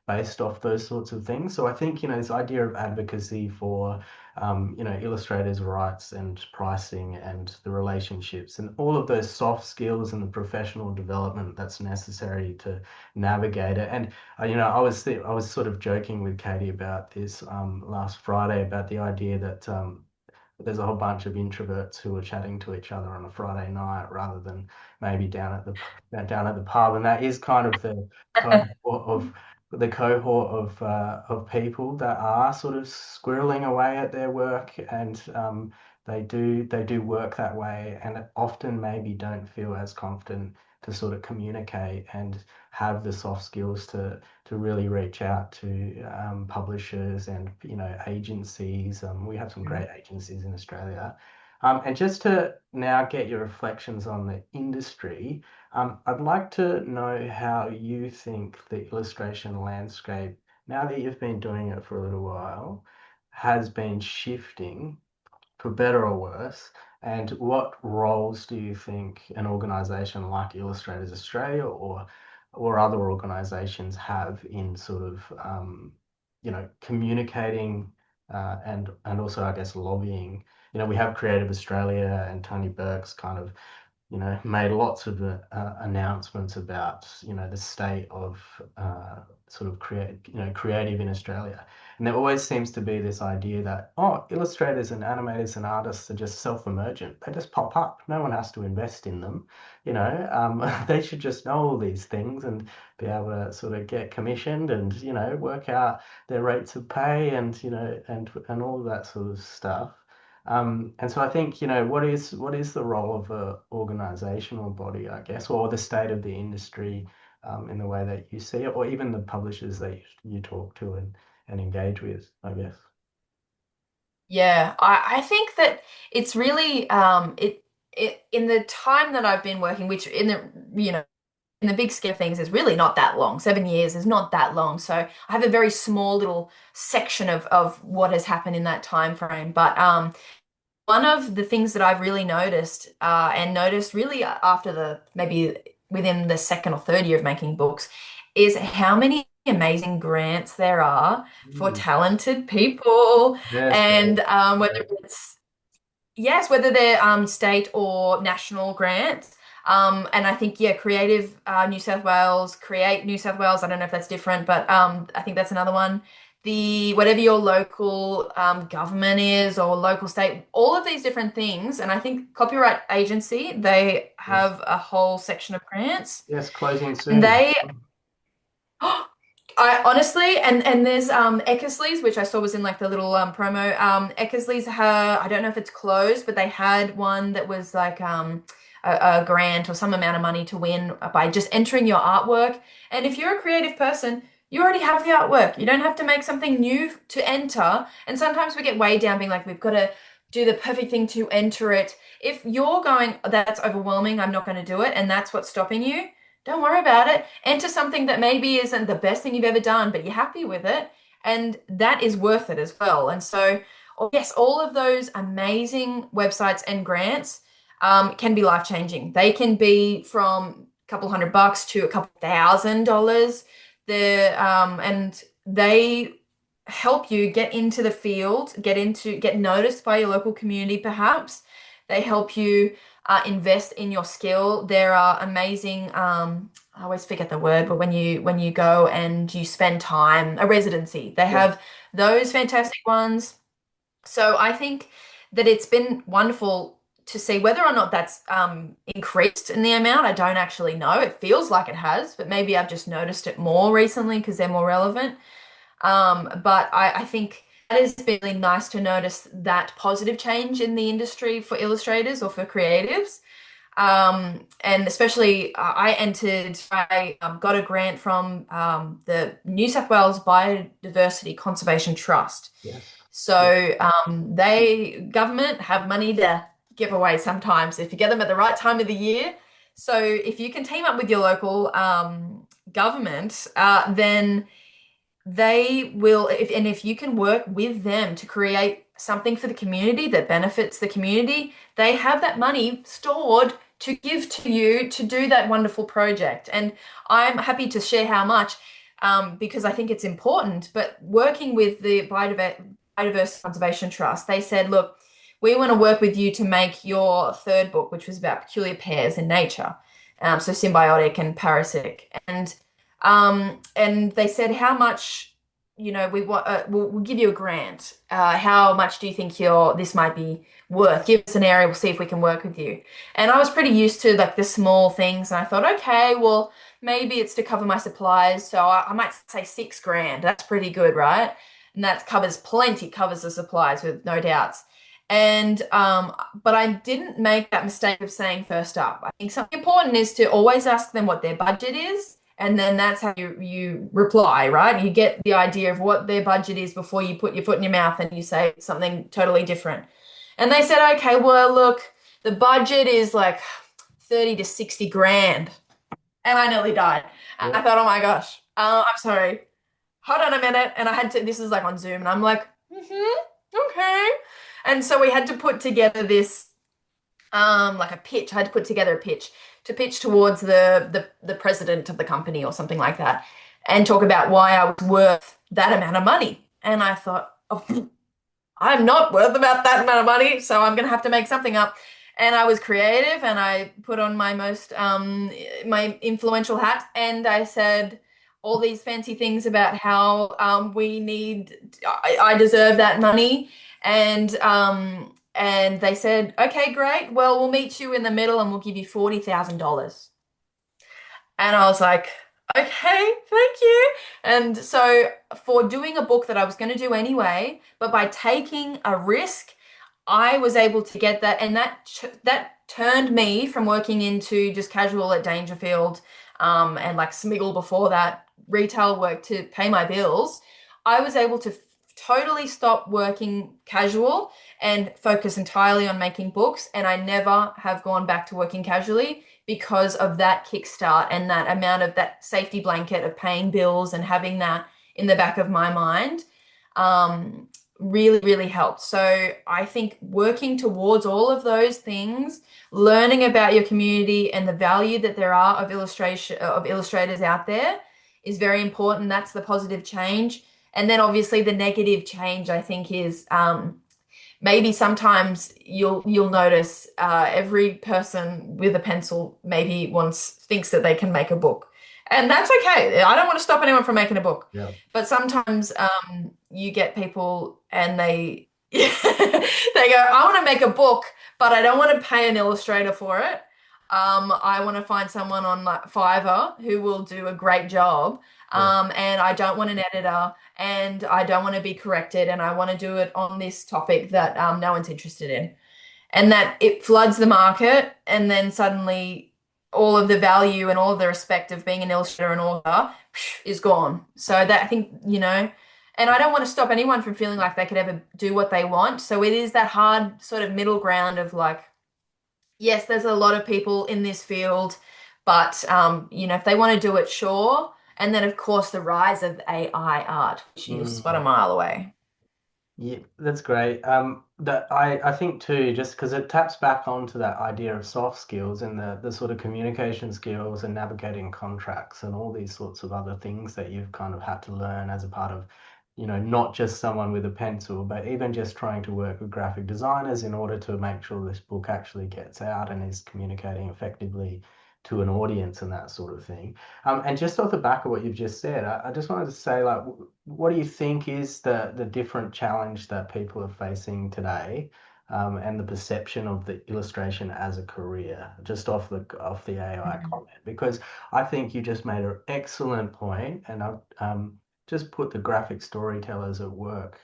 based off those sorts of things. So I think, this idea of advocacy for, illustrators' rights and pricing and the relationships and all of those soft skills and the professional development that's necessary to navigate it. And, I was sort of joking with Katie about this last Friday, about the idea that there's a whole bunch of introverts who are chatting to each other on a Friday night rather than maybe down at the pub, and that is kind of the cohort of people that are sort of squirreling away at their work, and they do work that way, and often maybe don't feel as confident to sort of communicate and have the soft skills to really reach out to publishers and agencies. We have some mm. great agencies in Australia. And just to now get your reflections on the industry, I'd like to know how you think the illustration landscape, now that you've been doing it for a little while, has been shifting for better or worse? And what roles do you think an organisation like Illustrators Australia, or other organisations have in sort of communicating, and also, I guess, lobbying? We have Creative Australia, and Tony Burke's kind of made lots of announcements about, the state of sort of creative in Australia. And there always seems to be this idea that, oh, illustrators and animators and artists are just self-emergent. They just pop up. No one has to invest in them. They should just know all these things and be able to sort of get commissioned and, work out their rates of pay, and, and all of that sort of stuff. And so I think, what is the role of a organizational body, I guess, or the state of the industry, in the way that you see it, or even the publishers that you talk to and engage with, I guess. Yeah, I think that it's really it in the time that I've been working, which in the big scheme of things is really not that long. 7 years is not that long. So I have a very small little section of what has happened in that time frame. But one of the things that I've really noticed, and noticed really after the maybe within the second or third year of making books, is how many amazing grants there are for Mm. talented people. Yes, great. And whether they're state or national grants. And I think, yeah, Creative New South Wales, Create New South Wales, I don't know if that's different, but I think that's another one. Whatever your local government is, or local state, all of these different things. And I think Copyright Agency, they Yes, have a whole section of grants. yes, closing And soon. they I honestly, and there's Eckersley's, which I saw was in like the little promo. Eckersley's, I don't know if it's closed, but they had one that was like a grant or some amount of money to win by just entering your artwork. And if you're a creative person, you already have the artwork. You don't have to make something new to enter. And sometimes we get weighed down being like, we've got to do the perfect thing to enter it. If you're going, that's overwhelming, I'm not going to do it, and that's what's stopping you, don't worry about it. Enter something that maybe isn't the best thing you've ever done, but you're happy with it. And that is worth it as well. And so Oh, yes, all of those amazing websites and grants can be life-changing. They can be from a couple $100 to a couple $1,000. And they help you get into the field, get noticed by your local community, perhaps. They help you invest in your skill. There are amazing, I always forget the word, but when you go and you spend time, a residency, they Yes. have those fantastic ones. So I think that it's been wonderful to see whether or not that's increased in the amount. I don't actually know. It feels like it has, but maybe I've just noticed it more recently because they're more relevant. But I think that has been really nice to notice that positive change in the industry for illustrators or for creatives. And especially, I got a grant from the New South Wales Biodiversity Conservation Trust. Yes. Yeah. So government have money to give away sometimes if you get them at the right time of the year. So if you can team up with your local government, then they will, if you can work with them to create something for the community that benefits the community, they have that money stored to give to you to do that wonderful project. And I'm happy to share how much, because I think it's important. But working with the Biodiversity Conservation Trust, they said, look, we want to work with you to make your third book, which was about peculiar pairs in nature, so symbiotic and parasitic. And they said, how much, we want, we'll give you a grant. How much do you think this might be worth? Give us an area, we'll see if we can work with you. And I was pretty used to like the small things, and I thought, okay, well, maybe it's to cover my supplies. So I might say 6 grand. That's pretty good, right? And that covers the supplies with no doubts. And but I didn't make that mistake of saying first up. I think something important is to always ask them what their budget is, and then that's how you reply, right? You get the idea of what their budget is before you put your foot in your mouth and you say something totally different. And they said, okay, well, look, the budget is like 30 to 60 grand. And I nearly died. Yeah. I thought, oh my gosh, I'm sorry. Hold on a minute. And this is like on Zoom, and I'm like, okay. And so we had to put together this like a pitch. I had to put together a pitch to pitch towards the president of the company or something like that, and talk about why I was worth that amount of money. And I thought, oh, I'm not worth about that amount of money, so I'm gonna have to make something up. And I was creative, and I put on my influential hat, and I said all these fancy things about how I deserve that money, and they said, okay, great. Well, we'll meet you in the middle, and we'll give you $40,000. And I was like, okay, thank you. And so for doing a book that I was going to do anyway, but by taking a risk, I was able to get that, and that turned me from working into just casual at Dangerfield, and like Smiggle before that, retail work to pay my bills. I was able to totally stop working casual and focus entirely on making books, and I never have gone back to working casually because of that kickstart and that amount of that safety blanket of paying bills and having that in the back of my mind. Really, really helped. So I think working towards all of those things, learning about your community and the value that there are of illustrators out there is very important. That's the positive change. And then obviously the negative change, I think, is maybe sometimes you'll notice every person with a pencil maybe thinks that they can make a book. And that's okay. I don't want to stop anyone from making a book. Yeah. But sometimes you get people and they they go, I want to make a book, but I don't want to pay an illustrator for it. I want to find someone on like Fiverr who will do a great job. Yeah. And I don't want an editor, and I don't want to be corrected, and I want to do it on this topic that no one's interested in. And that it floods the market, and then suddenly all of the value and all of the respect of being an illustrator and author is gone. So that I think, and I don't want to stop anyone from feeling like they could ever do what they want. So it is that hard sort of middle ground of like, yes, there's a lot of people in this field, but if they want to do it, sure. And then of course the rise of AI art, which is what, a Mm. mile away. Yeah, that's great. That I think too, just because it taps back onto that idea of soft skills and the sort of communication skills and navigating contracts and all these sorts of other things that you've kind of had to learn as a part of, not just someone with a pencil, but even just trying to work with graphic designers in order to make sure this book actually gets out and is communicating effectively to an audience and that sort of thing. And just off the back of what you've just said, I just wanted to say, like, what do you think is the different challenge that people are facing today, and the perception of the illustration as a career, just off the AI Mm. comment? Because I think you just made an excellent point, and I've just put the Graphic Storytellers at Work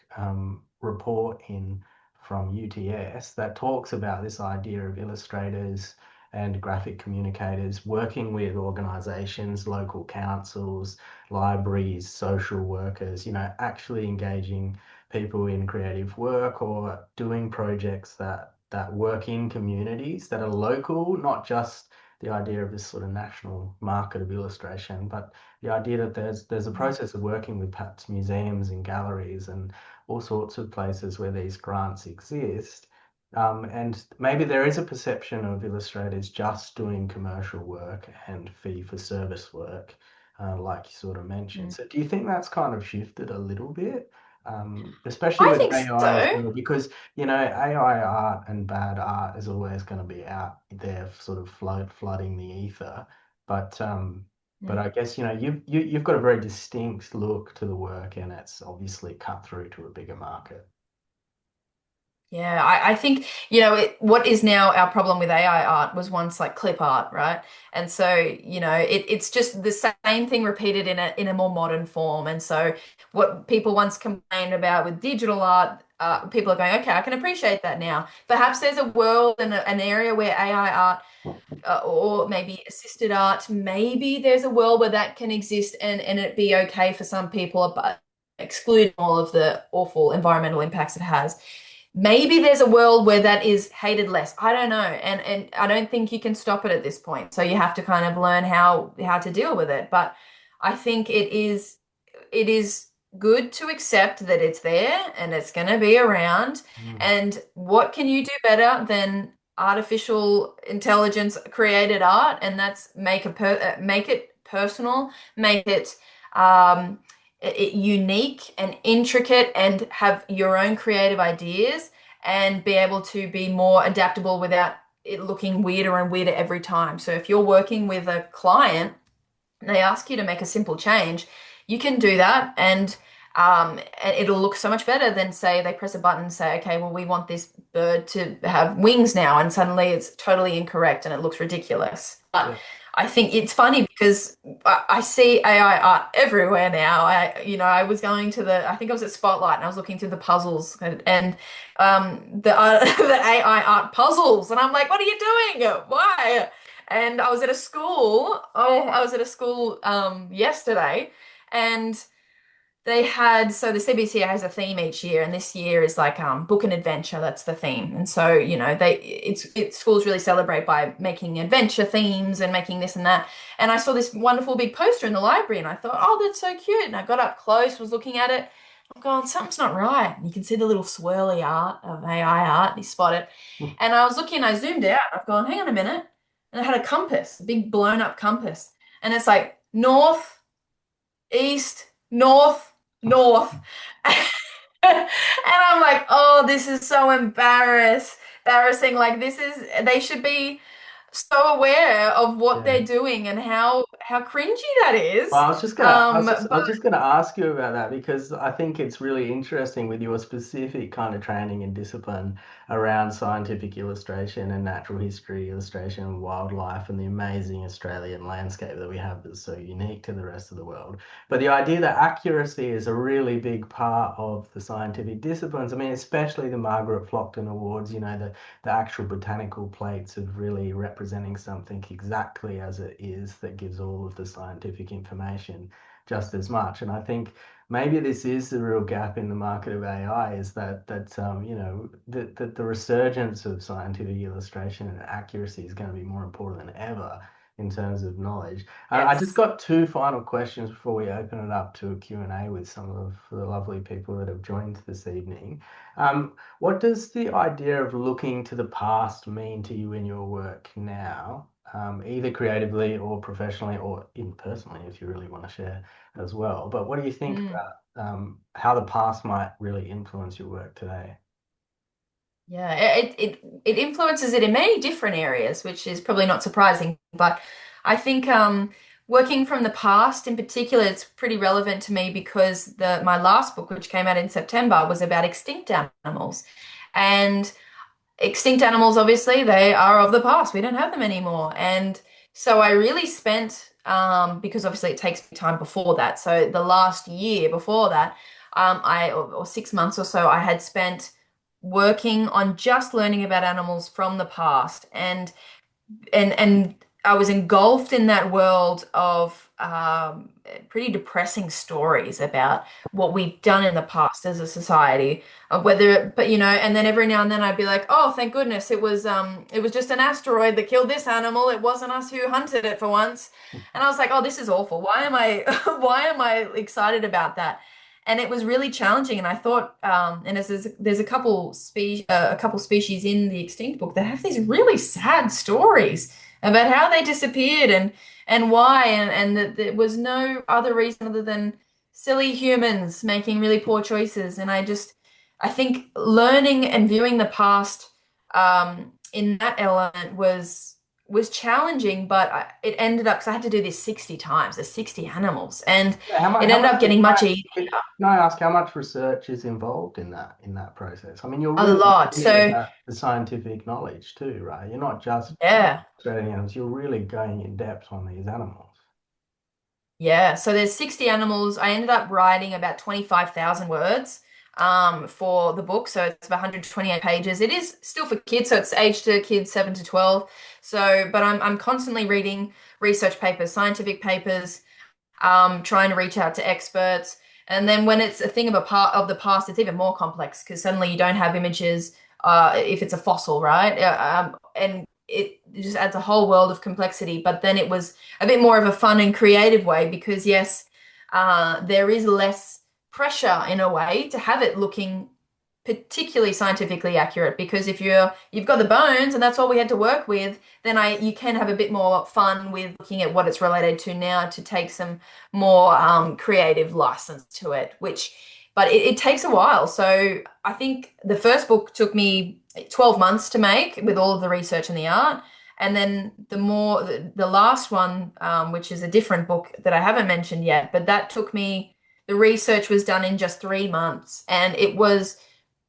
report in from UTS that talks about this idea of illustrators and graphic communicators working with organizations, local councils, libraries, social workers, actually engaging people in creative work or doing projects that work in communities that are local, not just the idea of this sort of national market of illustration, but the idea that there's a process of working with perhaps museums and galleries and all sorts of places where these grants exist. And maybe there is a perception of illustrators just doing commercial work and fee for service work, like you sort of mentioned. Mm. So do you think that's kind of shifted a little bit, especially I with think AI as so. well? Because, AI art and bad art is always going to be out there, sort of flooding the ether. But but Mm. I guess, you've got a very distinct look to the work, and it's obviously cut through to a bigger market. Yeah, I think, what is now our problem with AI art was once like clip art, right? And so, it's just the same thing repeated in a more modern form. And so what people once complained about with digital art, people are going, okay, I can appreciate that now. Perhaps there's a world and an area where AI art, or maybe assisted art, maybe there's a world where that can exist and it be okay for some people, but excluding all of the awful environmental impacts it has. Maybe there's a world where that is hated less. I don't know. And I don't think you can stop it at this point. So you have to kind of learn how to deal with it. But I think it is good to accept that it's there and it's going to be around. Mm, And what can you do better than artificial intelligence created art? And that's make it personal, make um, it unique and intricate, and have your own creative ideas, and be able to be more adaptable without it looking weirder and weirder every time. So if you're working with a client, they ask you to make a simple change, you can do that, and it'll look so much better than, say, they press a button and say, okay, well, we want this bird to have wings now, and suddenly it's totally incorrect and it looks ridiculous. But yeah. I think it's funny because I see AI art everywhere now. I was going to I think I was at Spotlight and I was looking through the puzzles, and the AI art puzzles, and I'm like, what are you doing? Why? And I was at a school. Oh, I was at a school yesterday, and so the CBCA has a theme each year, and this year is like book and adventure. That's the theme, and so schools really celebrate by making adventure themes and making this and that. And I saw this wonderful big poster in the library, and I thought, oh, that's so cute. And I got up close, was looking at it. I'm going, something's not right. And you can see the little swirly art of AI art. And you spot it, and I was looking. I zoomed out. I've gone, hang on a minute, and it had a compass, a big blown up compass, and it's like north, east, north, north. And I'm like, oh, this is so embarrassing. Like, they should be so aware of what Yeah. they're doing and how cringy that Well, is. I But was just gonna ask you about that because I think it's really interesting with your specific kind of training and discipline around scientific illustration and natural history illustration and wildlife and the amazing Australian landscape that we have that's so unique to the rest of the world. But the idea that accuracy is a really big part of the scientific disciplines. I mean, especially the Margaret Flockton Awards, the actual botanical plates of really representing something exactly as it is that gives all of the scientific information just as much. And I think maybe this is the real gap in the market of AI is that the resurgence of scientific illustration and accuracy is going to be more important than ever in terms of knowledge. I just Yes. got two final questions before we open it up to a Q&A with some of the lovely people that have joined this evening. What does the idea of looking to the past mean to you in your work now, either creatively or professionally or even personally, if you really want to share as well? But what do you think Mm. about how the past might really influence your work today? Yeah, it influences it in many different areas, which is probably not surprising. But I think working from the past in particular, it's pretty relevant to me because the my last book, which came out in September, was about extinct animals. And extinct animals, obviously, they are of the past. We don't have them anymore. And so I really spent, because obviously it takes me time before that. So the last year before that, or 6 months or so, I had spent working on just learning about animals from the past. And I was engulfed in that world of pretty depressing stories about what we've done in the past as a society. But and then every now and then I'd be like, oh, thank goodness it was just an asteroid that killed this animal. It wasn't us who hunted it for once. And I was like, oh, this is awful. Why am I why am I excited about that? And it was really challenging. And I thought, and as there's a couple species in the extinct book that have these really sad stories about how they disappeared and why, and that there was no other reason other than silly humans making really poor choices. And I think learning and viewing the past in that element was challenging, but it ended up because I had to do this 60 times. There's 60 animals, and Yeah, how much? it How ended much? up getting much easier. Can I ask how much research is involved in that process? I mean, you're A really lot. learning So about the scientific knowledge too, right? You're not just yeah. studying animals, you're really going in depth on these animals. Yeah, so there's 60 animals. I ended up writing about 25,000 words for the book. So it's about 128 pages. It is still for kids, so it's aged to kids 7 to 12. So, but I'm constantly reading research papers, scientific papers, trying to reach out to experts. And then when it's a thing of a part of the past, it's even more complex because suddenly you don't have images if it's a fossil, right? And it just adds a whole world of complexity. But then it was a bit more of a fun and creative way because yes, there is less pressure in a way to have it looking particularly scientifically accurate because if you've got the bones and that's all we had to work with, then I you can have a bit more fun with looking at what it's related to now to take some more creative license to it, which but it takes a while. So I think the first book took me 12 months to make with all of the research and the art. And then the last one, which is a different book that I haven't mentioned yet, but that took me, the research was done in just 3 months and it was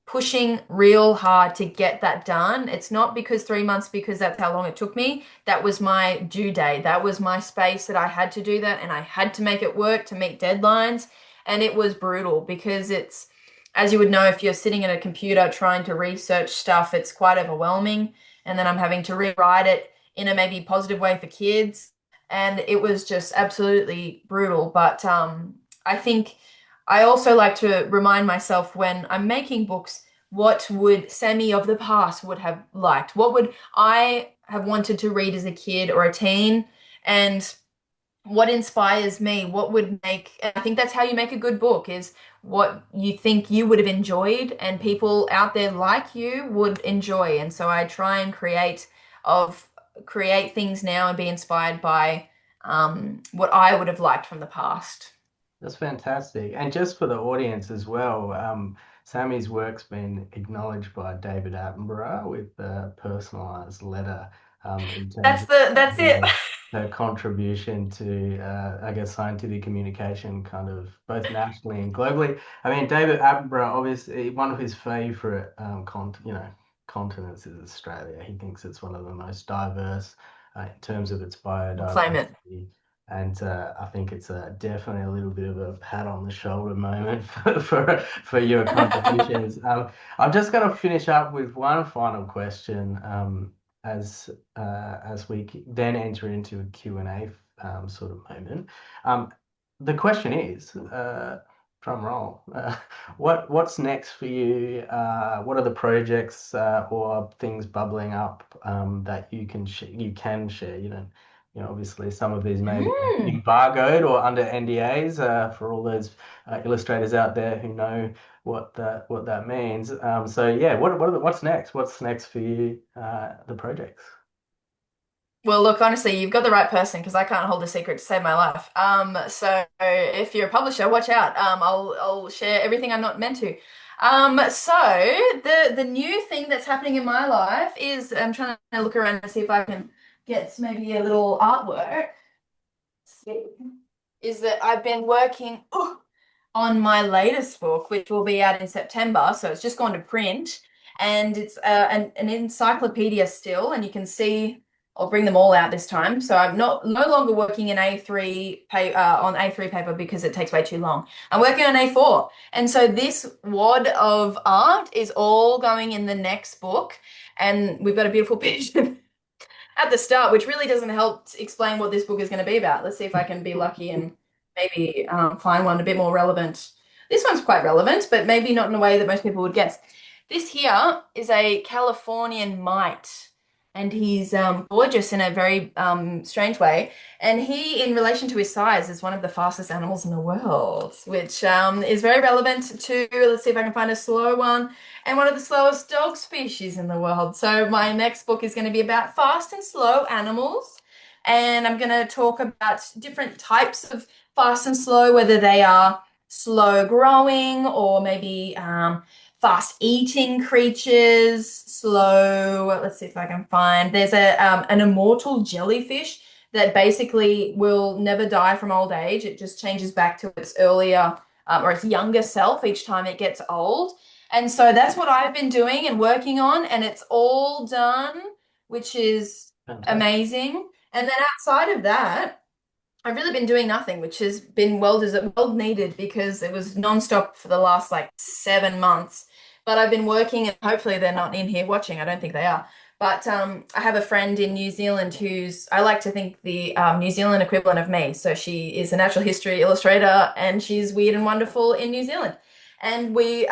pushing real hard to get that done. It's not because 3 months, because that's how long it took me. That was my due date. That was my space that I had to do that, and I had to make it work to meet deadlines. And it was brutal because it's, as you would know, if you're sitting at a computer trying to research stuff, it's quite overwhelming. And then I'm having to rewrite it in a maybe positive way for kids. And it was just absolutely brutal. But I think I also like to remind myself when I'm making books, what would Sami of the past would have liked? What would I have wanted to read as a kid or a teen? And what inspires me? What would make, and I think that's how you make a good book is what you think you would have enjoyed and people out there like you would enjoy. And so I try and of create things now and be inspired by what I would have liked from the past. That's fantastic. And just for the audience as well, Sammy's work's been acknowledged by David Attenborough with a personalized letter in terms of That's it. her contribution to, I guess, scientific communication, kind of both nationally and globally. I mean, David Attenborough, obviously, one of his favorite continents is Australia. He thinks it's one of the most diverse in terms of its Claim it. biodiversity. And I think it's definitely a little bit of a pat on the shoulder moment for your contributions. I'm just going to finish up with one final question as we then enter into a Q&A sort of moment. Um, the question is, drum roll, what's next for you? What are the projects or things bubbling up that you can share? You can share. You don't obviously some of these may be Mm. embargoed or under NDAs for all those illustrators out there who know what that means. So yeah, what's next? What's next for you, the projects? Well, look, honestly, you've got the right person because I can't hold a secret to save my life. So if you're a publisher, watch out. I'll share everything I'm not meant to. So the new thing that's happening in my life is I'm trying to look around and see if I can get maybe a little artwork. Is that I've been working on my latest book, which will be out in September. So it's just gone to print, and it's an encyclopedia still, and you can see I'll bring them all out this time. So I'm not no longer working in on A3 paper because it takes way too long. I'm working on A4, and so this wad of art is all going in the next book, and we've got a beautiful picture at the start, which really doesn't help explain what this book is going to be about. Let's see if I can be lucky and maybe find one a bit more relevant. This one's quite relevant, but maybe not in a way that most people would guess. This here is a Californian mite, and he's gorgeous in a very strange way. And he, in relation to his size, is one of the fastest animals in the world, which is very relevant to, let's see if I can find a slow one, and one of the slowest dog species in the world. So my next book is going to be about fast and slow animals, and I'm going to talk about different types of fast and slow, whether they are slow growing or maybe fast eating creatures, slow. Let's see if I can find. There's an immortal jellyfish that basically will never die from old age. It just changes back to its earlier or its younger self each time it gets old. And so that's what I've been doing and working on, and it's all done, which is Fantastic. amazing. And then outside of that, I've really been doing nothing, which has been well needed because it was nonstop for the last like 7 months. But I've been working, and hopefully they're not in here watching. I don't think they are. But I have a friend in New Zealand who's, I like to think, the New Zealand equivalent of me. So she is a natural history illustrator, and she's weird and wonderful in New Zealand. And we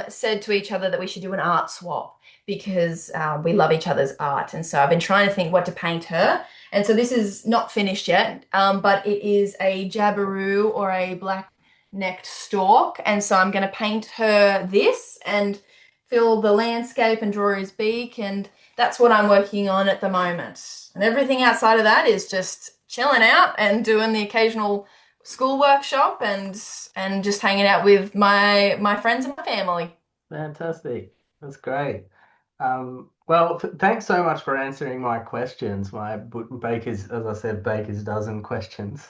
said to each other that we should do an art swap because we love each other's art. And so I've been trying to think what to paint her. And so this is not finished yet, but it is a jabiru or a black-necked stork. And so I'm going to paint her this and fill the landscape and draw his beak. And that's what I'm working on at the moment. And everything outside of that is just chilling out and doing the occasional school workshop and just hanging out with my friends and my family. Fantastic. That's great. Well, thanks so much for answering my questions. My baker's, as I said, baker's dozen questions,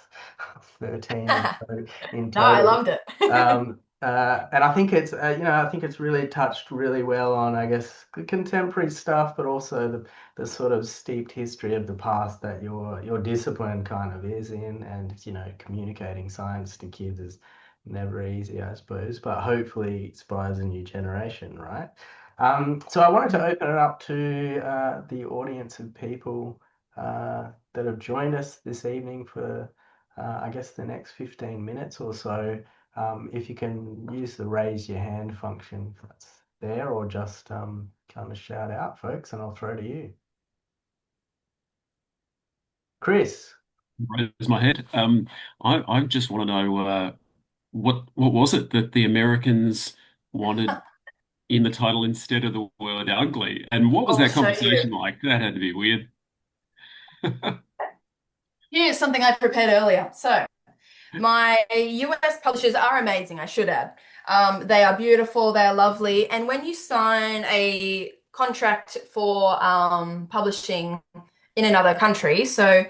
13 or so in No, I total. loved it. And I think I think it's really touched really well on, I guess, the contemporary stuff, but also the sort of steeped history of the past that your discipline kind of is in, and communicating science to kids is never easy, I suppose, but hopefully inspires a new generation, right? So I wanted to open it up to the audience of people that have joined us this evening for, I guess, the next 15 minutes or so. If you can use the raise your hand function that's there, or just kind of shout out, folks, and I'll throw to you. Chris. Raise my head. I just want to know what was it that the Americans wanted in the title instead of the word ugly, and what was I'll that show you. conversation like? That had to be weird. Here's something I prepared earlier. So, my US publishers are amazing, I should add. They are beautiful, they are lovely. And when you sign a contract for publishing in another country, so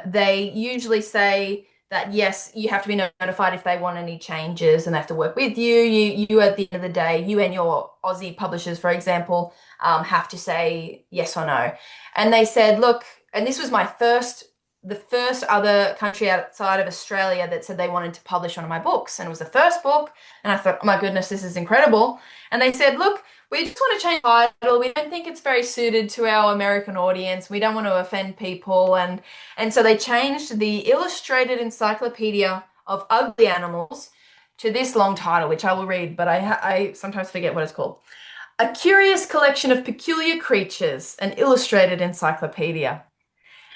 they usually say that yes, you have to be notified if they want any changes and they have to work with you. You at the end of the day, you and your Aussie publishers, for example, have to say yes or no. And they said, look, and this was the first other country outside of Australia that said they wanted to publish one of my books. And it was the first book. And I thought, oh my goodness, this is incredible. And they said, look, we just want to change the title. We don't think it's very suited to our American audience. We don't want to offend people. And so they changed the Illustrated Encyclopedia of Ugly Animals to this long title, which I will read, but I sometimes forget what it's called. A Curious Collection of Peculiar Creatures, an Illustrated Encyclopedia.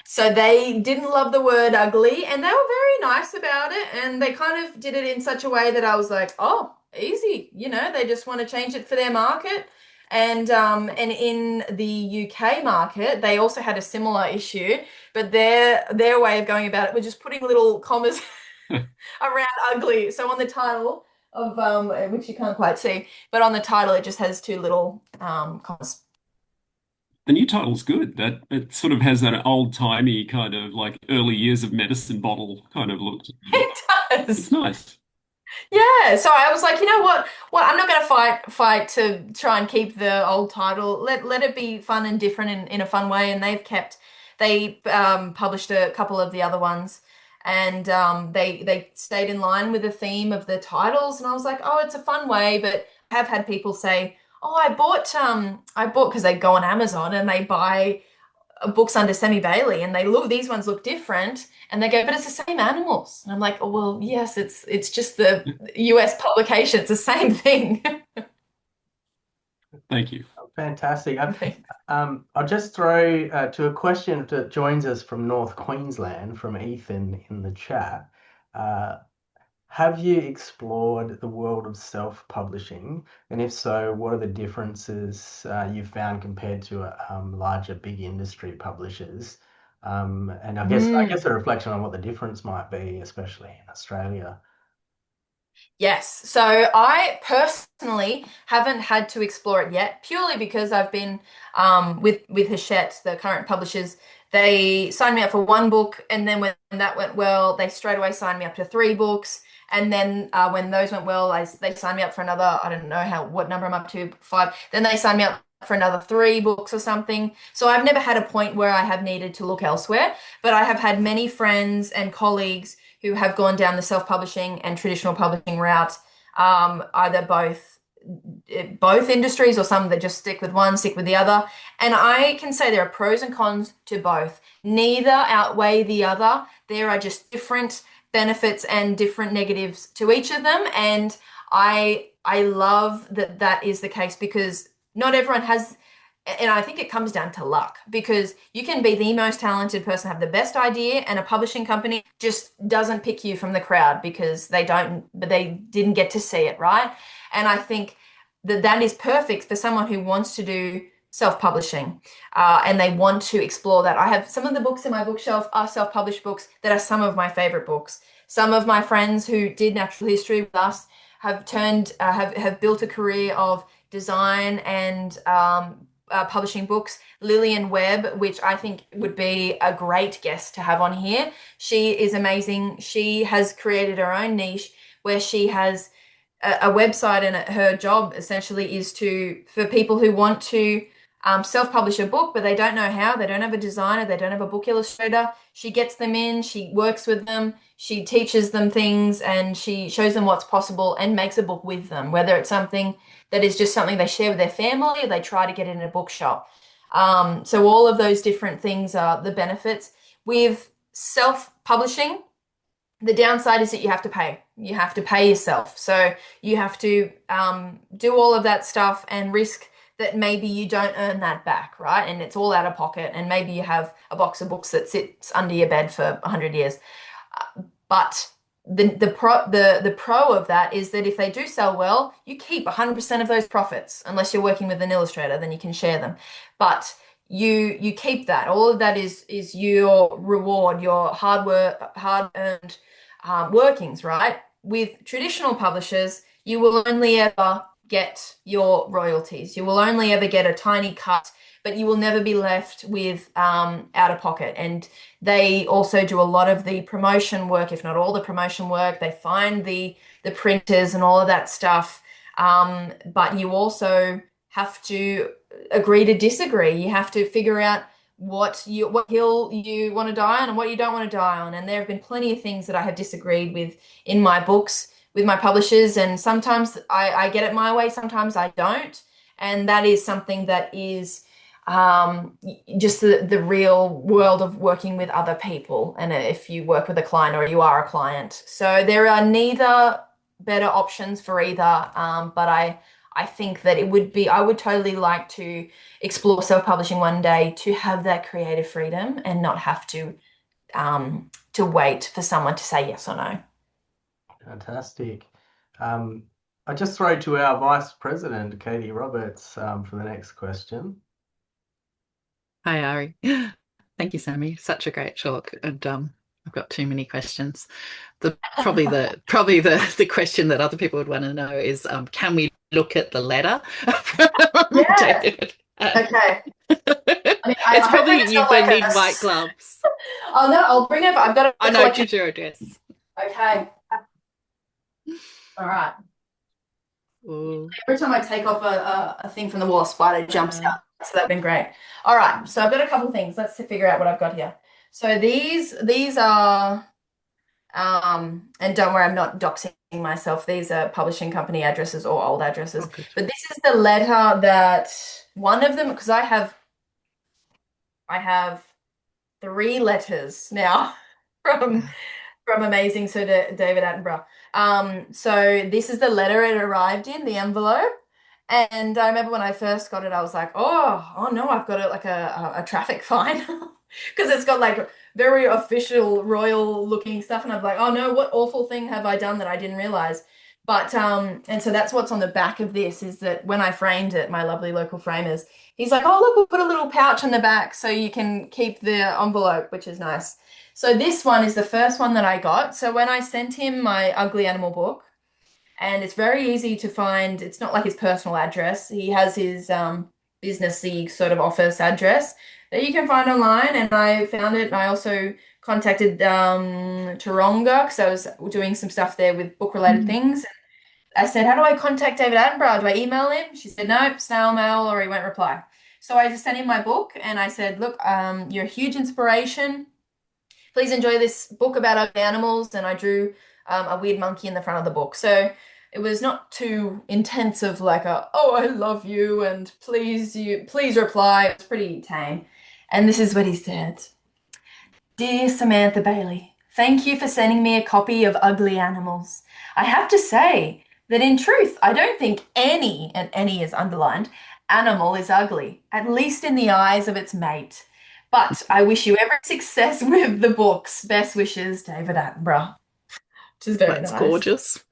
So they didn't love the word ugly, and they were very nice about it. And they kind of did it in such a way that I was like, oh, easy. They just want to change it for their market. And in the UK market, they also had a similar issue, but their way of going about it was just putting little commas around ugly. So on the title of which you can't quite see, but on the title it just has two little commas. The new title's good. That it sort of has that old-timey kind of like early years of medicine bottle kind of look to it. It It's does. nice. Yeah, so I was like, you know what? Well, I'm not going to fight to try and keep the old title. Let it be fun and different in a fun way. And they published a couple of the other ones, and they stayed in line with the theme of the titles. And I was like, oh, it's a fun way. But I have had people say, oh, I bought because they go on Amazon and they buy books under Semi Bailey, and these ones look different, and they go, but it's the same animals. And I'm like, oh well, yes, it's just the US publication, it's the same thing. Thank you. Fantastic. I'll just throw to a question that joins us from North Queensland from Ethan in the chat. Uh, have you explored the world of self-publishing? And if so, what are the differences you've found compared to larger, big industry publishers? And I guess a reflection on what the difference might be, especially in Australia. Yes. So I personally haven't had to explore it yet, purely because I've been with Hachette, the current publishers. They signed me up for one book, and then when that went well, they straight away signed me up to three books. And then when those went well, they signed me up for another. I don't know what number I'm up to, five. Then they signed me up for another three books or something. So I've never had a point where I have needed to look elsewhere, but I have had many friends and colleagues who have gone down the self-publishing and traditional publishing route, either both industries or some that just stick with one, stick with the other. And I can say there are pros and cons to both. Neither outweigh the other. There are just different benefits and different negatives to each of them. And I love that that is the case, because not everyone has, and I think it comes down to luck, because you can be the most talented person, have the best idea, and a publishing company just doesn't pick you from the crowd because they didn't get to see it, right? And I think that that is perfect for someone who wants to do self-publishing, and they want to explore that. I have some of the books in my bookshelf are self-published books that are some of my favorite books. Some of my friends who did natural history with us have built a career of design and publishing books. Lillian Webb, which I think would be a great guest to have on here. She is amazing. She has created her own niche where she has a website, and her job essentially is for people who want to self-publish a book, but they don't know how. They don't have a designer. They don't have a book illustrator. She gets them in. She works with them. She teaches them things, and she shows them what's possible and makes a book with them, whether it's something that is just something they share with their family, or they try to get it in a bookshop. So all of those different things are the benefits. With self-publishing, the downside is that you have to pay. You have to pay yourself. So you have to do all of that stuff and risk that maybe you don't earn that back, right? And it's all out of pocket. And maybe you have a box of books that sits under your bed for 100 years. But the pro of that is that if they do sell well, you keep 100% of those profits, unless you're working with an illustrator, then you can share them. But you keep that. All of that is your reward, your hard work, hard earned workings, right? With traditional publishers, you will only ever get your royalties. You will only ever get a tiny cut, but you will never be left with out of pocket. And they also do a lot of the promotion work, if not all the promotion work. They find the printers and all of that stuff. But you also have to agree to disagree. You have to figure out what hill you want to die on and what you don't want to die on. And there have been plenty of things that I have disagreed with in my books with my publishers, and sometimes I get it my way, sometimes I don't. And that is something that is just the real world of working with other people, and if you work with a client or you are a client. So there are neither better options for either, but I I think that I would totally like to explore self-publishing one day to have that creative freedom and not have to wait for someone to say yes or no. Fantastic. Um, I just throw to our Vice President, Katie Roberts, for the next question. Hi, Ari. Thank you, Sammy. Such a great talk, and I've got too many questions. The question that other people would want to know is, can we look at the letter from Yeah. David? Okay. I mean, It's hopefully probably it's you're not going like to need white gloves. Oh no, I'll bring it. I've got I a know, collection. choose your address. Okay. All right. Ooh, Every time I take off a thing from the wall, a spider jumps uh, out. So that's been great. All right. So I've got a couple things. Let's figure out what I've got here. So these are and don't worry, I'm not doxing myself. These are publishing company addresses or old oh, addresses. good. But this is the letter that one of them, because I have three letters now from Wow. from amazing Sir David Attenborough. So this is the letter it arrived in, the envelope. And I remember when I first got it, I was like, oh no, I've got it like a traffic fine because it's got like very official royal looking stuff. And I'm like, oh no, what awful thing have I done that I didn't realize? But and so that's what's on the back of this is that when I framed it, my lovely local framers, he's like, oh look, we'll put a little pouch on the back so you can keep the envelope, which is nice. So this one is the first one that I got. So when I sent him my ugly animal book, and it's very easy to find. It's not like his personal address. He has his businessy sort of office address that you can find online, and I found it. And I also contacted Taronga because I was doing some stuff there with book related Mm. things. I said, "How do I contact David Attenborough? Do I email him?" She said, "Nope, snail mail, or he won't reply." So I just sent him my book, and I said, "Look, you're a huge inspiration. Please enjoy this book about ugly animals." And I drew a weird monkey in the front of the book. So it was not too intense of like oh, I love you and please reply. It was pretty tame. And this is what he said. Dear Samantha Bailey, thank you for sending me a copy of Ugly Animals. I have to say that in truth, I don't think any, and any is underlined, animal is ugly, at least in the eyes of its mate. But I wish you every success with the books. Best wishes, David Attenborough. Which is very That's nice. gorgeous. It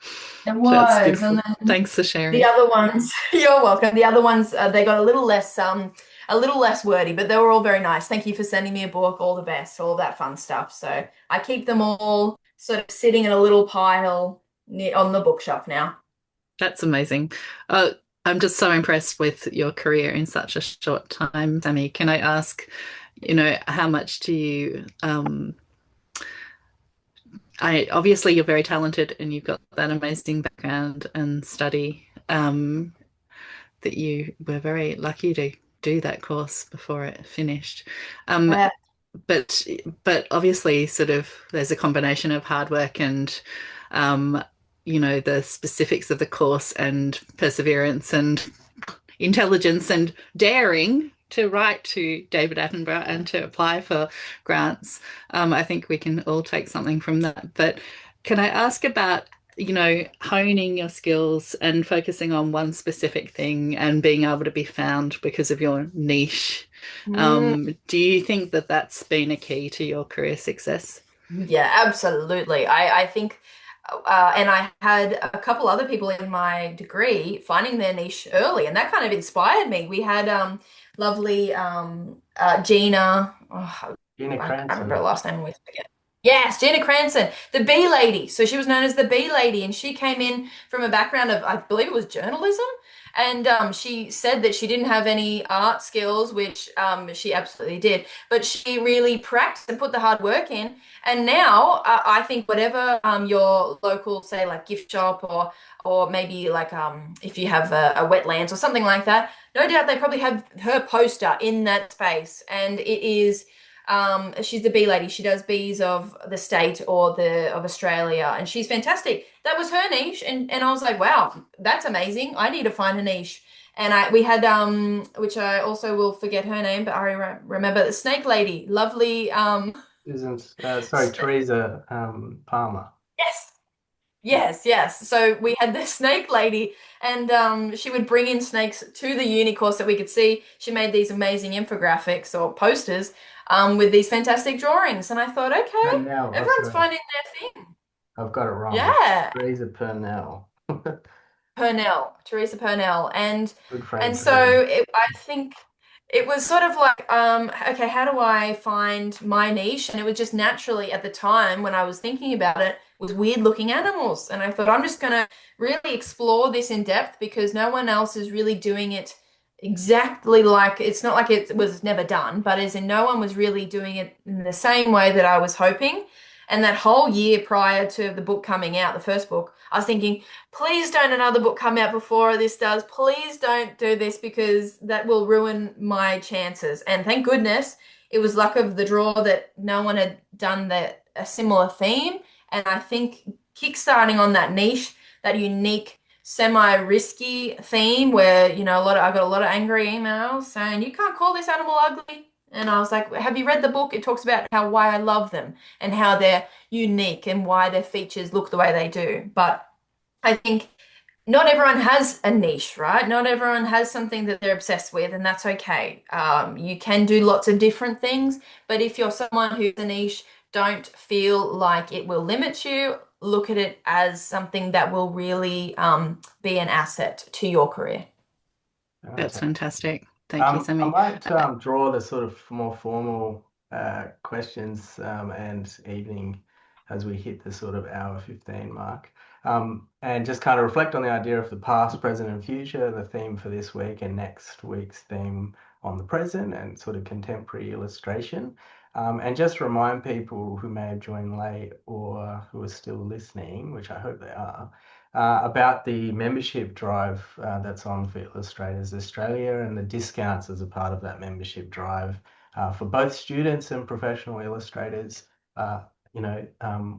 That's was. And beautiful. Thanks for the sharing. other ones, you're welcome. The other ones, they got a little less wordy, but they were all very nice. Thank you for sending me a book. All the best, all that fun stuff. So I keep them all sort of sitting in a little pile on the bookshelf now. That's amazing. Uh, I'm just so impressed with your career in such a short time, Sammy. Can I ask, how much do you I obviously you're very talented and you've got that amazing background and study that you were very lucky to do that course before it finished. Um, Uh, but but obviously sort of there's a combination of hard work and um, the specifics of the course and perseverance and intelligence and daring to write to David Attenborough and to apply for grants. I think we can all take something from that. But can I ask about, honing your skills and focusing on one specific thing and being able to be found because of your niche? mm, Do you think that that's been a key to your career success? yeah, absolutely. I think, and I had a couple other people in my degree finding their niche early, and that kind of inspired me. We had lovely Gina. Oh, Gina I remember her Cranston. last name. I always forget. Yes, Gina Cranston, the bee lady. So she was known as the bee lady, and she came in from a background of, I believe it was journalism. And she said that she didn't have any art skills, which she absolutely did, but she really practiced and put the hard work in. And now I think whatever your local, say, like gift shop or maybe like if you have a wetlands or something like that, no doubt they probably have her poster in that space, and it is. She's the bee lady. She does bees of the state or the of Australia, and she's fantastic. That was her niche, and I was like, wow, that's amazing. I need to find a niche. And we had which I also will forget her name, but I remember the snake lady, lovely Isn't sorry, Teresa Palmer. yes, Yes, yes. So we had the snake lady, and she would bring in snakes to the uni course that we could see. She made these amazing infographics or posters with these fantastic drawings, and I thought, okay, Purnell. Oh, everyone's sorry. finding their thing. I've got it wrong. It's Yeah, Teresa Purnell. Purnell, Teresa Purnell, Good friend and Teresa. so I think it was sort of like, okay, how do I find my niche? And it was just naturally at the time when I was thinking about it, was weird looking animals, and I thought I'm just gonna really explore this in depth because no one else is really doing it exactly like it's not like it was never done, but as in no one was really doing it in the same way that I was hoping. And that whole year prior to the book coming out, the first book, I was thinking, please don't another book come out before this does. Please don't do this because that will ruin my chances. And thank goodness it was luck of the draw that no one had done a similar theme. And I think kickstarting on that niche, that unique, semi-risky theme where, I got a lot of angry emails saying, you can't call this animal ugly. And I was like, have you read the book? It talks about why I love them and how they're unique and why their features look the way they do. But I think not everyone has a niche, right? Not everyone has something that they're obsessed with, and that's okay. You can do lots of different things, but if you're someone who's a niche, don't feel like it will limit you. Look at it as something that will really be an asset to your career. That's Fantastic. fantastic. Thank you, I Sami. might draw the sort of more formal questions and evening as we hit the sort of hour 15 mark. And just kind of reflect on the idea of the past, present, and future, the theme for this week and next week's theme on the present and sort of contemporary illustration. And just remind people who may have joined late or who are still listening, which I hope they are, about the membership drive that's on for Illustrators Australia and the discounts as a part of that membership drive for both students and professional illustrators. Uh,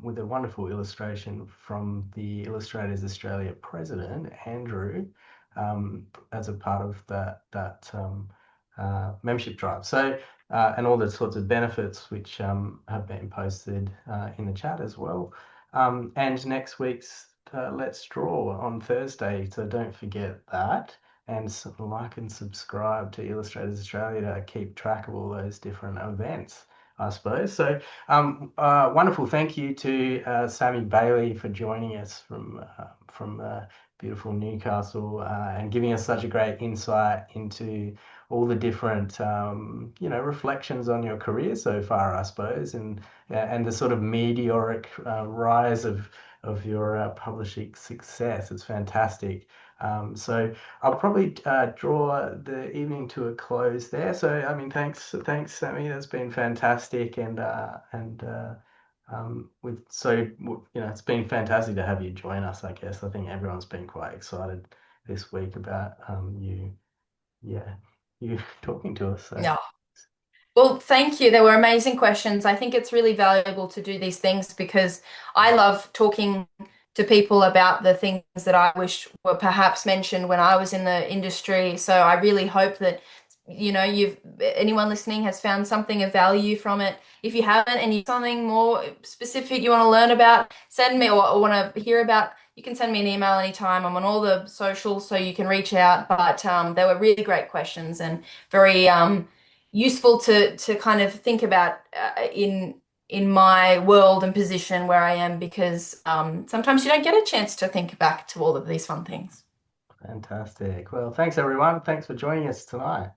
with a wonderful illustration from the Illustrators Australia president, Andrew, as a part of that membership drive. So, and all the sorts of benefits which have been posted in the chat as well. And next week's Let's Draw on Thursday, so don't forget that. And like and subscribe to Illustrators Australia to keep track of all those different events, I suppose. So, wonderful. Thank you to Sami Bailey for joining us from beautiful Newcastle and giving us such a great insight into all the different reflections on your career so far, I suppose, and the sort of meteoric rise of your publishing success. It's fantastic. So I'll probably draw the evening to a close there. So I mean, thanks, Sami. That's been fantastic, it's been fantastic to have you join us. I guess I think everyone's been quite excited this week about yeah, you talking to us. So Yeah. Well, thank you. They were amazing questions. I think it's really valuable to do these things because I love talking to people about the things that I wish were perhaps mentioned when I was in the industry. So I really hope that, you've anyone listening has found something of value from it. If you haven't and you something more specific you want to learn about, send me or want to hear about, you can send me an email anytime. I'm on all the socials, so you can reach out. But they were really great questions and very useful to kind of think about in my world and position where I am because sometimes you don't get a chance to think back to all of these fun things. fantastic. Well, thanks everyone. Thanks for joining us tonight.